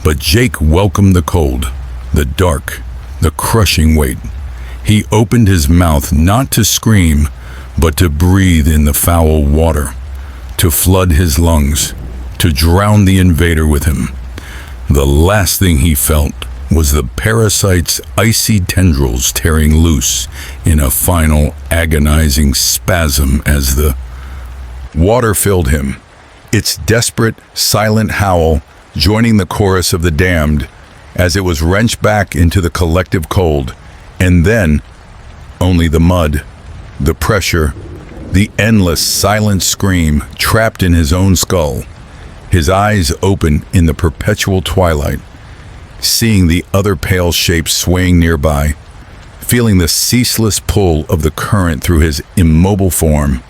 But Jake welcomed the cold, the dark, the crushing weight. He opened his mouth not to scream, but to breathe in the foul water, to flood his lungs, to drown the invader with him. The last thing he felt was the parasite's icy tendrils tearing loose in a final agonizing spasm as the water filled him, its desperate, silent howl joining the chorus of the damned as it was wrenched back into the collective cold. And then, only the mud, the pressure, the endless silent scream trapped in his own skull, his eyes open in the perpetual twilight, seeing the other pale shapes swaying nearby, feeling the ceaseless pull of the current through his immobile form,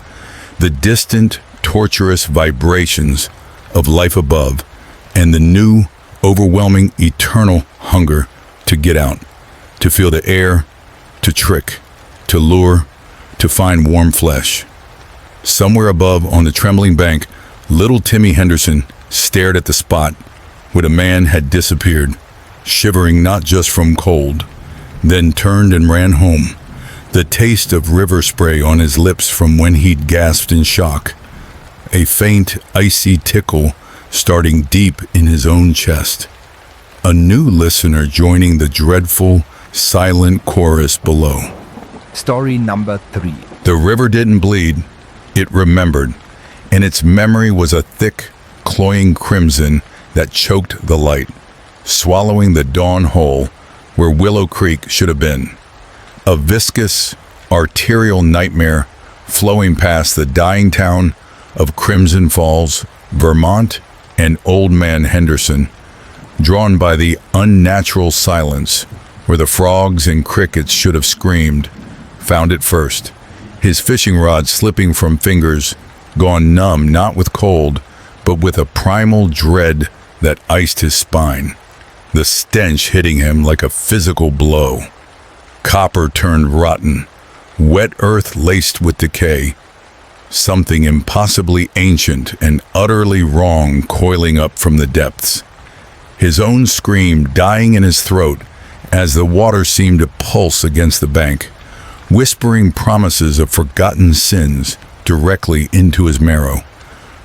the distant, torturous vibrations of life above, and the new, overwhelming, eternal hunger to get out, to feel the air, to trick, to lure, to find warm flesh. Somewhere above on the trembling bank, little Timmy Henderson stared at the spot where the man had disappeared, shivering not just from cold, then turned and ran home, the taste of river spray on his lips from when he'd gasped in shock, a faint, icy tickle starting deep in his own chest. A new listener joining the dreadful, silent chorus below. Story number 3. The river didn't bleed, it remembered, and its memory was a thick, cloying crimson that choked the light, swallowing the dawn hole where Willow Creek should have been. A viscous, arterial nightmare flowing past the dying town of Crimson Falls, Vermont, And Old Man Henderson, drawn by the unnatural silence, where the frogs and crickets should have screamed, found it first, his fishing rod slipping from fingers, gone numb not with cold, but with a primal dread that iced his spine, the stench hitting him like a physical blow. Copper turned rotten, wet earth laced with decay, something impossibly ancient and utterly wrong coiling up from the depths. His own scream dying in his throat as the water seemed to pulse against the bank, whispering promises of forgotten sins directly into his marrow,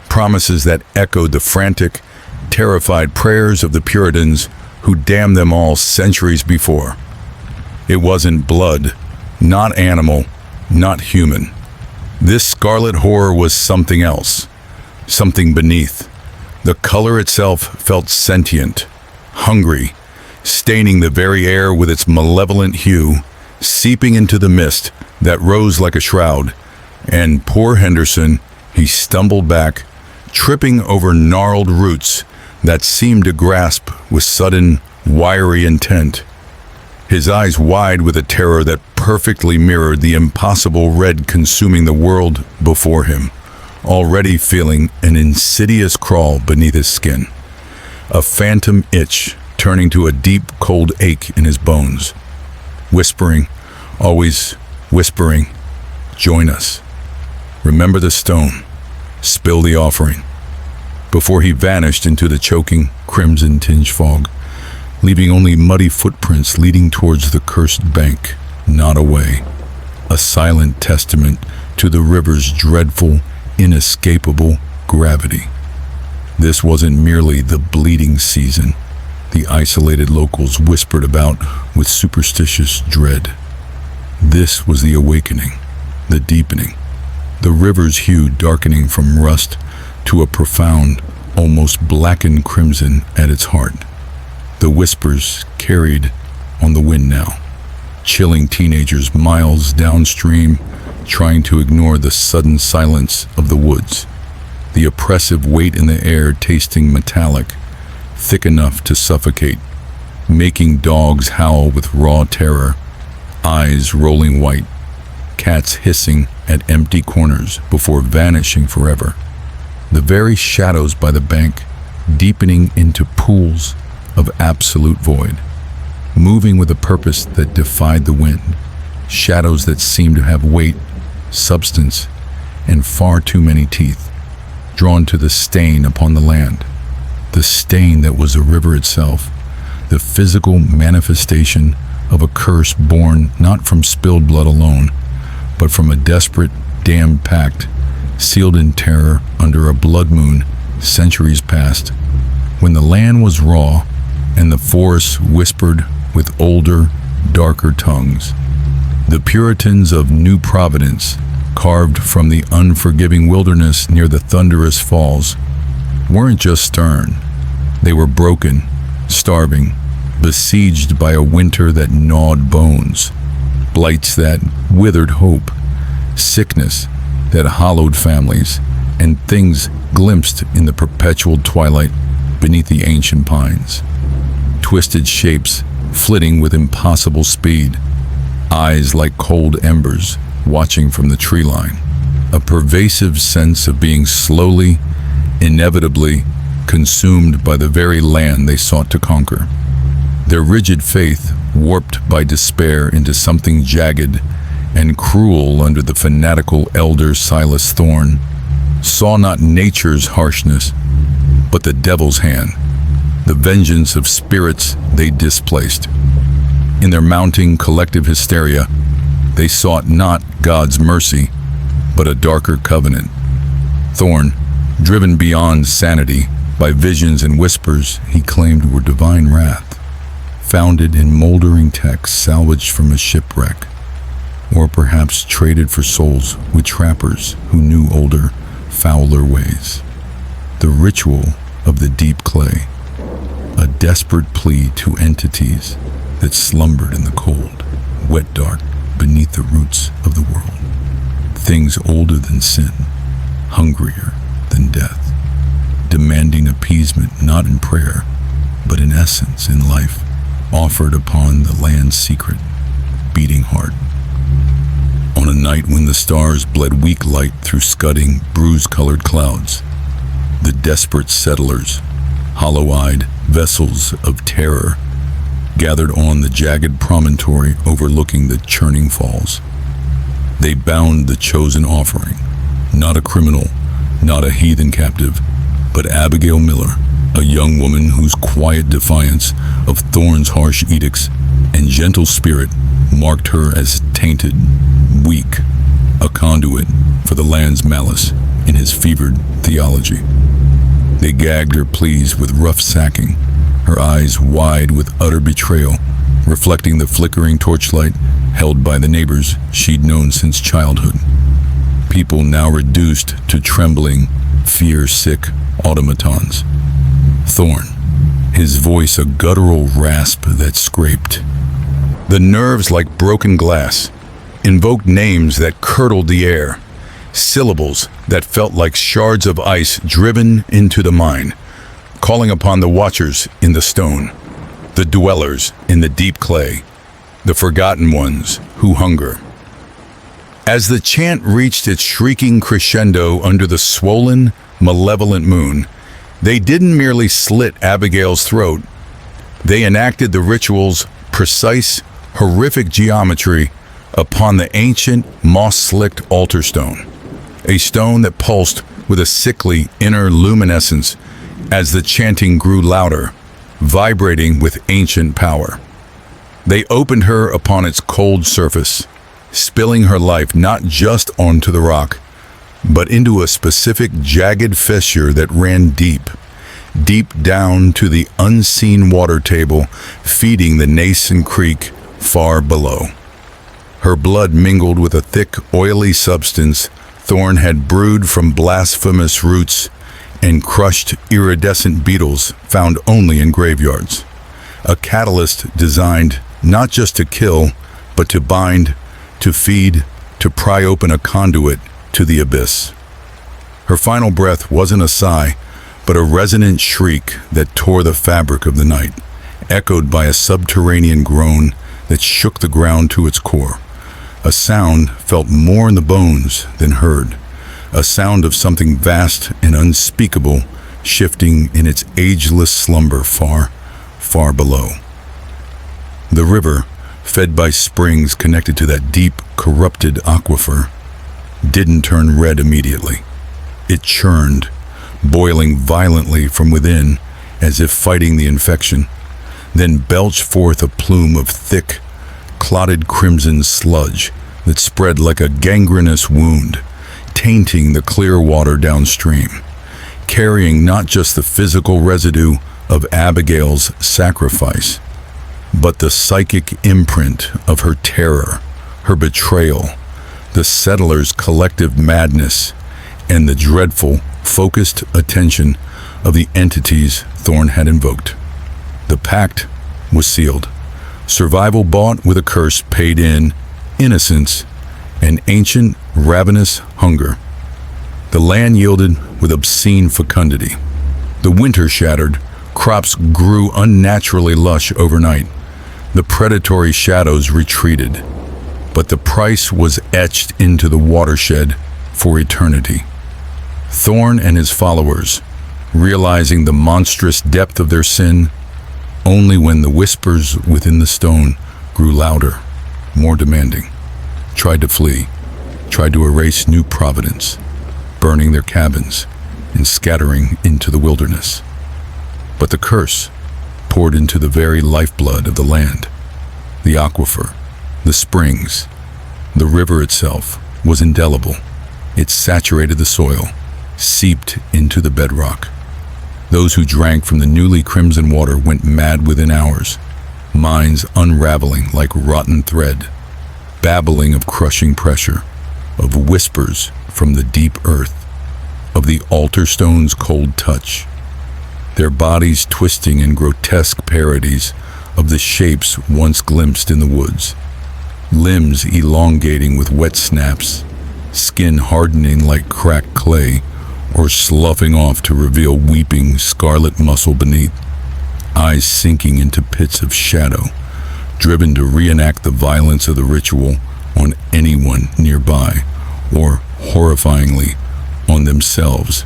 promises that echoed the frantic, terrified prayers of the Puritans who damned them all centuries before. It wasn't blood, not animal, not human. This scarlet horror was something else, something beneath. The color itself felt sentient, hungry, staining the very air with its malevolent hue, seeping into the mist that rose like a shroud. And poor Henderson, he stumbled back, tripping over gnarled roots that seemed to grasp with sudden, wiry intent. His eyes wide with a terror that perfectly mirrored the impossible red consuming the world before him, already feeling an insidious crawl beneath his skin, a phantom itch turning to a deep, cold ache in his bones. Whispering, always whispering, "Join us. Remember the stone. Spill the offering," before he vanished into the choking, crimson-tinged fog, leaving only muddy footprints leading towards the cursed bank, not away, a silent testament to the river's dreadful, inescapable gravity. This wasn't merely the bleeding season, the isolated locals whispered about with superstitious dread. This was the awakening, the deepening, the river's hue darkening from rust to a profound, almost blackened crimson at its heart. The whispers carried on the wind now, chilling teenagers miles downstream, trying to ignore the sudden silence of the woods, the oppressive weight in the air tasting metallic, thick enough to suffocate, making dogs howl with raw terror, eyes rolling white, cats hissing at empty corners before vanishing forever. The very shadows by the bank deepening into pools of absolute void, moving with a purpose that defied the wind, shadows that seemed to have weight, substance, and far too many teeth, drawn to the stain upon the land, the stain that was the river itself, the physical manifestation of a curse born not from spilled blood alone, but from a desperate, damned pact, sealed in terror under a blood moon centuries past, when the land was raw and the forests whispered with older, darker tongues. The Puritans of New Providence, carved from the unforgiving wilderness near the thunderous falls, weren't just stern. They were broken, starving, besieged by a winter that gnawed bones, blights that withered hope, sickness that hollowed families, and things glimpsed in the perpetual twilight beneath the ancient pines. Twisted shapes flitting with impossible speed, eyes like cold embers watching from the tree line, a pervasive sense of being slowly, inevitably consumed by the very land they sought to conquer. Their rigid faith, warped by despair into something jagged and cruel under the fanatical elder Silas Thorne, saw not nature's harshness, but the devil's hand, the vengeance of spirits they displaced. In their mounting collective hysteria, they sought not God's mercy, but a darker covenant. Thorne, driven beyond sanity by visions and whispers he claimed were divine wrath, founded in moldering texts salvaged from a shipwreck, or perhaps traded for souls with trappers who knew older, fouler ways. The ritual of the deep clay, a desperate plea to entities that slumbered in the cold, wet dark beneath the roots of the world. Things older than sin, hungrier than death, demanding appeasement not in prayer, but in essence, in life, offered upon the land's secret, beating heart. On a night when the stars bled weak light through scudding, bruise-colored clouds, the desperate settlers, hollow-eyed vessels of terror, gathered on the jagged promontory overlooking the churning falls. They bound the chosen offering, not a criminal, not a heathen captive, but Abigail Miller, a young woman whose quiet defiance of Thorn's harsh edicts and gentle spirit marked her as tainted, weak, a conduit for the land's malice in his fevered theology. They gagged her pleas with rough sacking, her eyes wide with utter betrayal, reflecting the flickering torchlight held by the neighbors she'd known since childhood. People now reduced to trembling, fear-sick automatons. Thorn, his voice a guttural rasp that scraped. The nerves like broken glass, invoked names that curdled the air, syllables that felt like shards of ice driven into the mind, calling upon the watchers in the stone, the dwellers in the deep clay, the forgotten ones who hunger. As the chant reached its shrieking crescendo under the swollen, malevolent moon, they didn't merely slit Abigail's throat, they enacted the ritual's precise, horrific geometry upon the ancient, moss-slicked altar stone, a stone that pulsed with a sickly inner luminescence as the chanting grew louder, vibrating with ancient power. They opened her upon its cold surface, spilling her life not just onto the rock, but into a specific jagged fissure that ran deep, deep down to the unseen water table feeding the nascent creek far below. Her blood mingled with a thick, oily substance Thorn had brewed from blasphemous roots and crushed iridescent beetles found only in graveyards. A catalyst designed not just to kill, but to bind, to feed, to pry open a conduit to the abyss. Her final breath wasn't a sigh, but a resonant shriek that tore the fabric of the night, echoed by a subterranean groan that shook the ground to its core. A sound felt more in the bones than heard, a sound of something vast and unspeakable shifting in its ageless slumber far, far below. The river, fed by springs connected to that deep, corrupted aquifer, didn't turn red immediately. It churned, boiling violently from within as if fighting the infection, then belched forth a plume of thick, clotted crimson sludge that spread like a gangrenous wound, tainting the clear water downstream, carrying not just the physical residue of Abigail's sacrifice, but the psychic imprint of her terror, her betrayal, the settlers' collective madness, and the dreadful, focused attention of the entities Thorn had invoked. The pact was sealed. Survival bought with a curse paid in innocence and ancient, ravenous hunger. The land yielded with obscene fecundity. The winter shattered, crops grew unnaturally lush overnight. The predatory shadows retreated, but the price was etched into the watershed for eternity. Thorn and his followers, realizing the monstrous depth of their sin, only when the whispers within the stone grew louder, more demanding, tried to flee, tried to erase new providence, burning their cabins and scattering into the wilderness. But the curse poured into the very lifeblood of the land. The aquifer, the springs, the river itself was indelible. It saturated the soil, seeped into the bedrock. Those who drank from the newly crimson water went mad within hours, minds unraveling like rotten thread, babbling of crushing pressure, of whispers from the deep earth, of the altar stone's cold touch, their bodies twisting in grotesque parodies of the shapes once glimpsed in the woods, limbs elongating with wet snaps, skin hardening like cracked clay, or sloughing off to reveal weeping scarlet muscle beneath, eyes sinking into pits of shadow, driven to reenact the violence of the ritual on anyone nearby, or horrifyingly on themselves,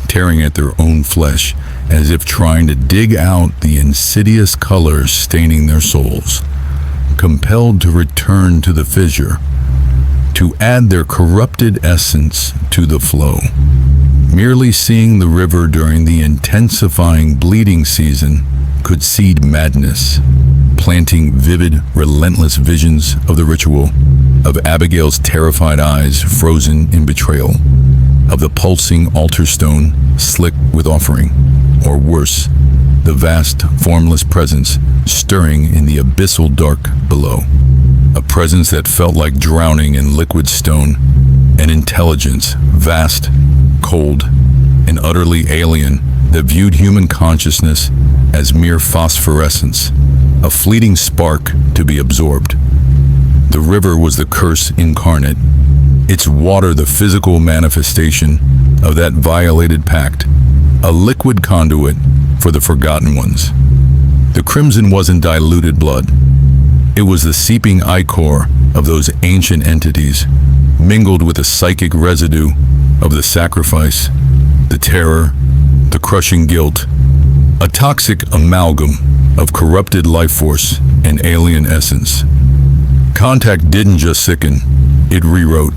tearing at their own flesh as if trying to dig out the insidious colors staining their souls, compelled to return to the fissure, to add their corrupted essence to the flow. Merely seeing the river during the intensifying bleeding season could seed madness, planting vivid, relentless visions of the ritual, of Abigail's terrified eyes frozen in betrayal, of the pulsing altar stone slick with offering, or worse, the vast, formless presence stirring in the abyssal dark below. A presence that felt like drowning in liquid stone, an intelligence vast, cold, and utterly alien that viewed human consciousness as mere phosphorescence, a fleeting spark to be absorbed. The river was the curse incarnate, its water the physical manifestation of that violated pact, a liquid conduit for the forgotten ones. The crimson wasn't diluted blood. It was the seeping ichor of those ancient entities, mingled with the psychic residue of the sacrifice, the terror, the crushing guilt, a toxic amalgam of corrupted life force and alien essence. Contact didn't just sicken, it rewrote.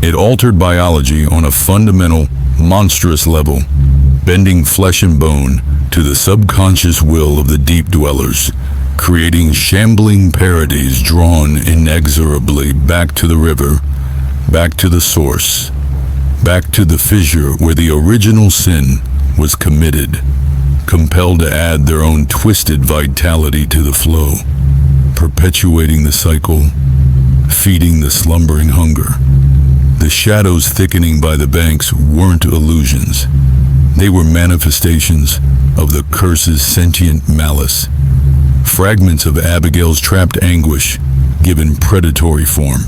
It altered biology on a fundamental, monstrous level, bending flesh and bone to the subconscious will of the deep dwellers, creating shambling parodies drawn inexorably back to the river, back to the source, back to the fissure where the original sin was committed, compelled to add their own twisted vitality to the flow, perpetuating the cycle, feeding the slumbering hunger. The shadows thickening by the banks weren't illusions. They were manifestations of the curse's sentient malice, fragments of Abigail's trapped anguish given predatory form,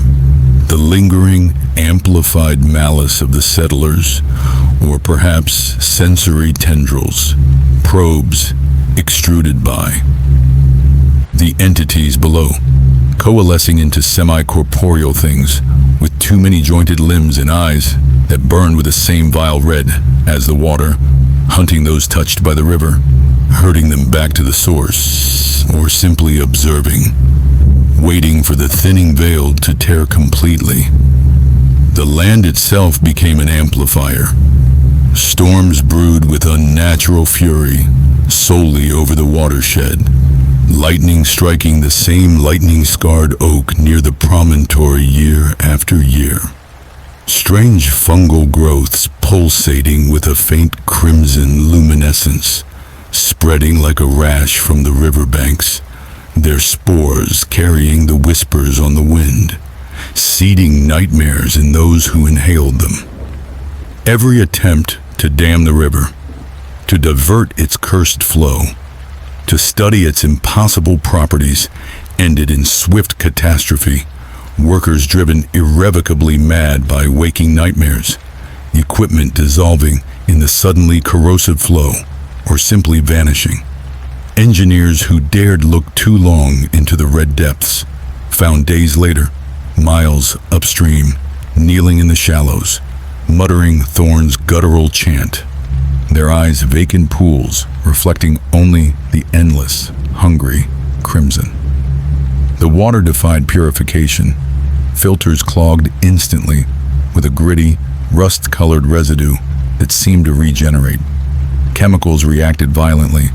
the lingering, amplified malice of the settlers, or perhaps sensory tendrils, probes extruded by the entities below, coalescing into semi-corporeal things with too many jointed limbs and eyes that burned with the same vile red as the water, hunting those touched by the river, herding them back to the source, or simply observing, waiting for the thinning veil to tear completely. The land itself became an amplifier. Storms brewed with unnatural fury solely over the watershed, lightning striking the same lightning-scarred oak near the promontory year after year. Strange fungal growths pulsating with a faint crimson luminescence, spreading like a rash from the riverbanks, their spores carrying the whispers on the wind, seeding nightmares in those who inhaled them. Every attempt to dam the river, to divert its cursed flow, to study its impossible properties, ended in swift catastrophe, workers driven irrevocably mad by waking nightmares, equipment dissolving in the suddenly corrosive flow, or simply vanishing. Engineers who dared look too long into the red depths, found days later, miles upstream, kneeling in the shallows, muttering Thorne's guttural chant, their eyes vacant pools reflecting only the endless, hungry crimson. The water defied purification, filters clogged instantly with a gritty, rust-colored residue that seemed to regenerate. Chemicals reacted violently,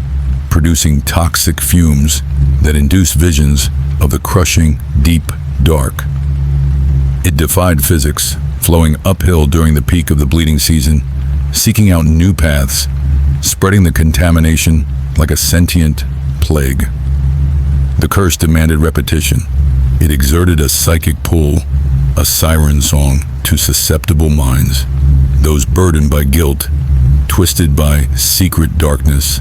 producing toxic fumes that induced visions of the crushing, deep dark. It defied physics, flowing uphill during the peak of the bleeding season, seeking out new paths, spreading the contamination like a sentient plague. The curse demanded repetition. It exerted a psychic pull, a siren song to susceptible minds, those burdened by guilt, twisted by secret darkness,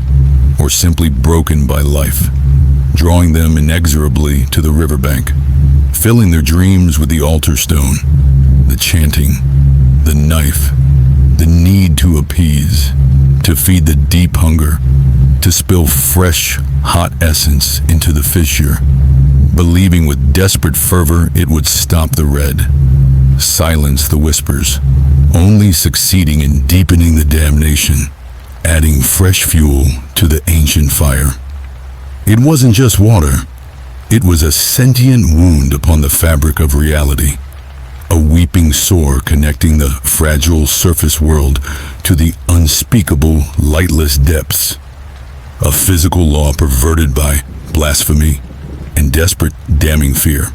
or simply broken by life, drawing them inexorably to the riverbank, filling their dreams with the altar stone, the chanting, the knife, the need to appease, to feed the deep hunger, to spill fresh, hot essence into the fissure, believing with desperate fervor it would stop the red, silence the whispers, only succeeding in deepening the damnation, adding fresh fuel to the ancient fire. It wasn't just water. It was a sentient wound upon the fabric of reality, a weeping sore connecting the fragile surface world to the unspeakable, lightless depths, a physical law perverted by blasphemy and desperate, damning fear.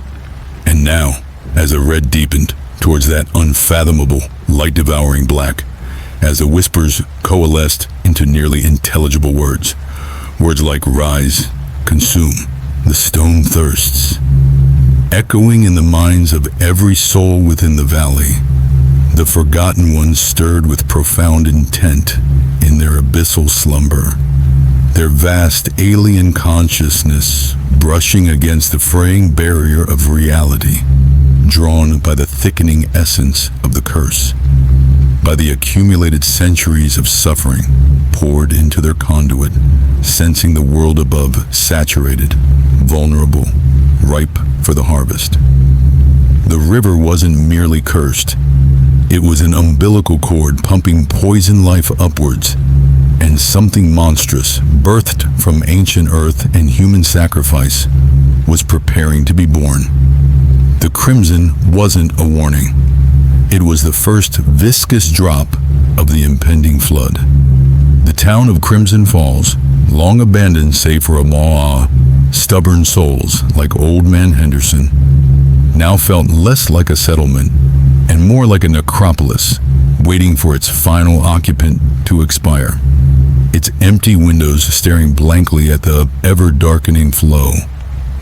And now, as the red deepened towards that unfathomable, light-devouring black, as the whispers coalesced into nearly intelligible words like rise, consume, the stone thirsts, echoing in the minds of every soul within the valley, the forgotten ones stirred with profound intent in their abyssal slumber, their vast alien consciousness brushing against the fraying barrier of reality, drawn by the thickening essence of the curse, by the accumulated centuries of suffering poured into their conduit, sensing the world above saturated, vulnerable, ripe for the harvest. The river wasn't merely cursed. It was an umbilical cord pumping poison life upwards, and something monstrous, birthed from ancient earth and human sacrifice, was preparing to be born. The crimson wasn't a warning. It was the first viscous drop of the impending flood. The town of Crimson Falls, long abandoned save for a stubborn souls like Old Man Henderson, now felt less like a settlement and more like a necropolis, waiting for its final occupant to expire. Its empty windows staring blankly at the ever-darkening flow,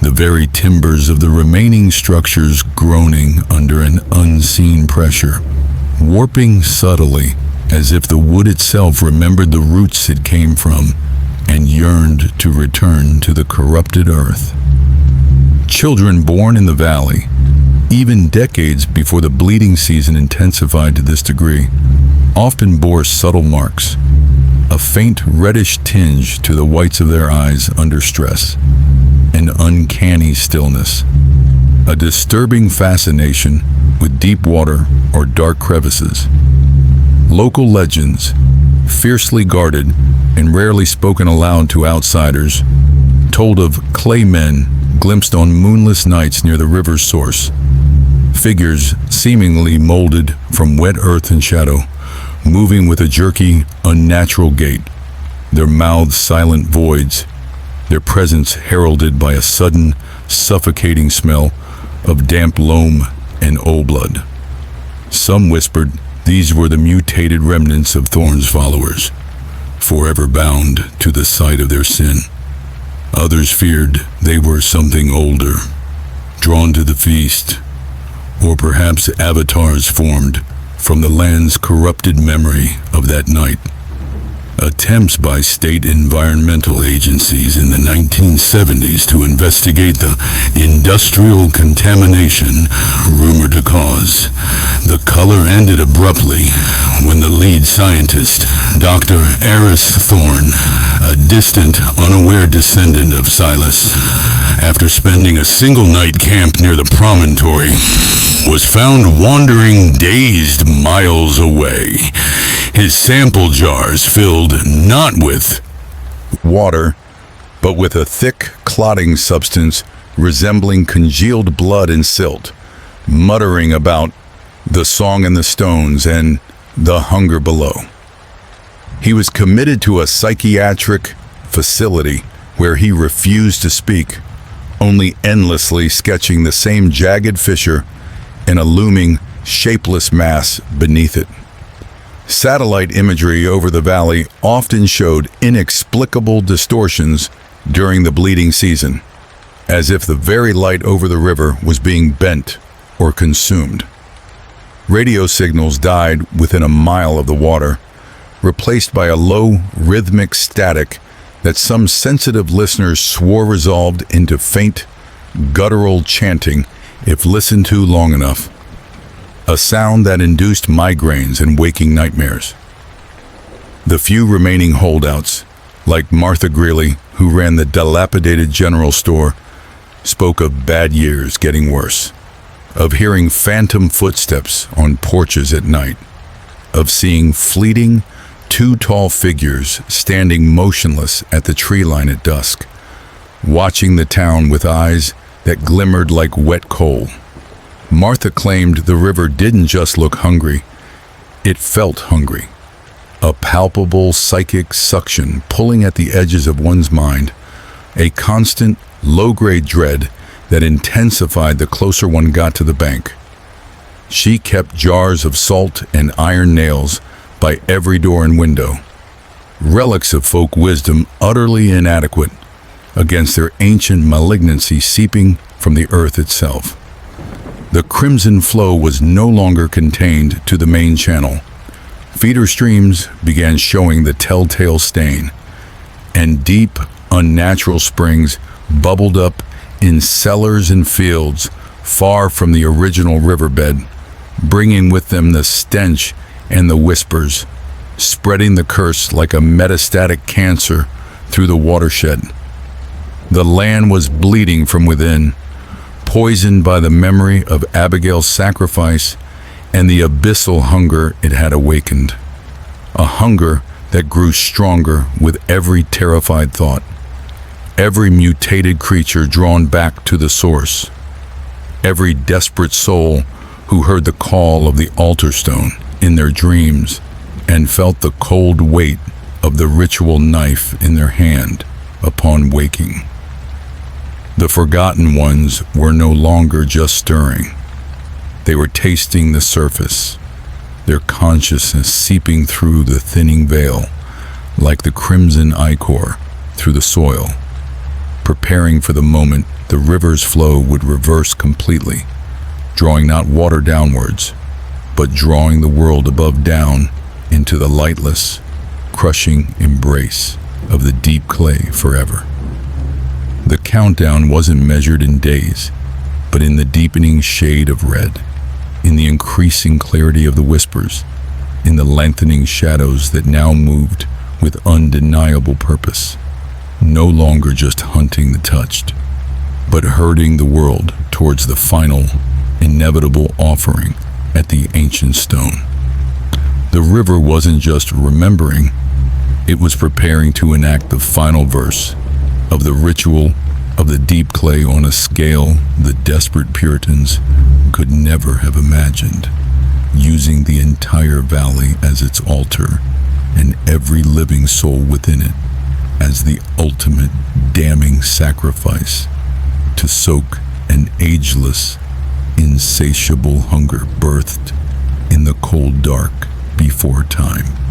the very timbers of the remaining structures groaning under an unseen pressure, warping subtly as if the wood itself remembered the roots it came from and yearned to return to the corrupted earth. Children born in the valley, even decades before the bleeding season intensified to this degree, often bore subtle marks, a faint reddish tinge to the whites of their eyes under stress, an uncanny stillness, a disturbing fascination with deep water or dark crevices. Local legends, fiercely guarded and rarely spoken aloud to outsiders, told of clay men glimpsed on moonless nights near the river's source, figures seemingly molded from wet earth and shadow, moving with a jerky, unnatural gait, their mouths silent voids, their presence heralded by a sudden, suffocating smell of damp loam and old blood. Some whispered these were the mutated remnants of Thorn's followers, forever bound to the site of their sin. Others feared they were something older, drawn to the feast, or perhaps avatars formed from the land's corrupted memory of that night. Attempts by state environmental agencies in the 1970s to investigate the industrial contamination rumored to cause the color ended abruptly when the lead scientist, Dr. Eris Thorne, a distant, unaware descendant of Silas, after spending a single night camp near the promontory, was found wandering dazed miles away, his sample jars filled not with water, but with a thick, clotting substance resembling congealed blood and silt, muttering about the song in the stones and the hunger below. He was committed to a psychiatric facility where he refused to speak, only endlessly sketching the same jagged fissure and a looming, shapeless mass beneath it. Satellite imagery over the valley often showed inexplicable distortions during the bleeding season, as if the very light over the river was being bent or consumed. Radio signals died within a mile of the water, replaced by a low, rhythmic static that some sensitive listeners swore resolved into faint, guttural chanting if listened to long enough. A sound that induced migraines and waking nightmares. The few remaining holdouts, like Martha Greeley, who ran the dilapidated general store, spoke of bad years getting worse, of hearing phantom footsteps on porches at night, of seeing fleeting, two tall figures standing motionless at the tree line at dusk, watching the town with eyes that glimmered like wet coal. Martha claimed the river didn't just look hungry, it felt hungry. A palpable psychic suction pulling at the edges of one's mind, a constant, low-grade dread that intensified the closer one got to the bank. She kept jars of salt and iron nails by every door and window, relics of folk wisdom utterly inadequate against their ancient malignancy seeping from the earth itself. The crimson flow was no longer contained to the main channel. Feeder streams began showing the telltale stain, and deep, unnatural springs bubbled up in cellars and fields far from the original riverbed, bringing with them the stench and the whispers, spreading the curse like a metastatic cancer through the watershed. The land was bleeding from within, poisoned by the memory of Abigail's sacrifice and the abyssal hunger it had awakened, a hunger that grew stronger with every terrified thought, every mutated creature drawn back to the source, every desperate soul who heard the call of the altar stone in their dreams and felt the cold weight of the ritual knife in their hand upon waking. The forgotten ones were no longer just stirring. They were tasting the surface, their consciousness seeping through the thinning veil, like the crimson ichor through the soil, preparing for the moment the river's flow would reverse completely, drawing not water downwards, but drawing the world above down into the lightless, crushing embrace of the deep clay forever. The countdown wasn't measured in days, but in the deepening shade of red, in the increasing clarity of the whispers, in the lengthening shadows that now moved with undeniable purpose, no longer just hunting the touched, but herding the world towards the final, inevitable offering at the ancient stone. The river wasn't just remembering, it was preparing to enact the final verse of the ritual of the deep clay on a scale the desperate Puritans could never have imagined, using the entire valley as its altar and every living soul within it as the ultimate damning sacrifice to soak an ageless, insatiable hunger birthed in the cold dark before time.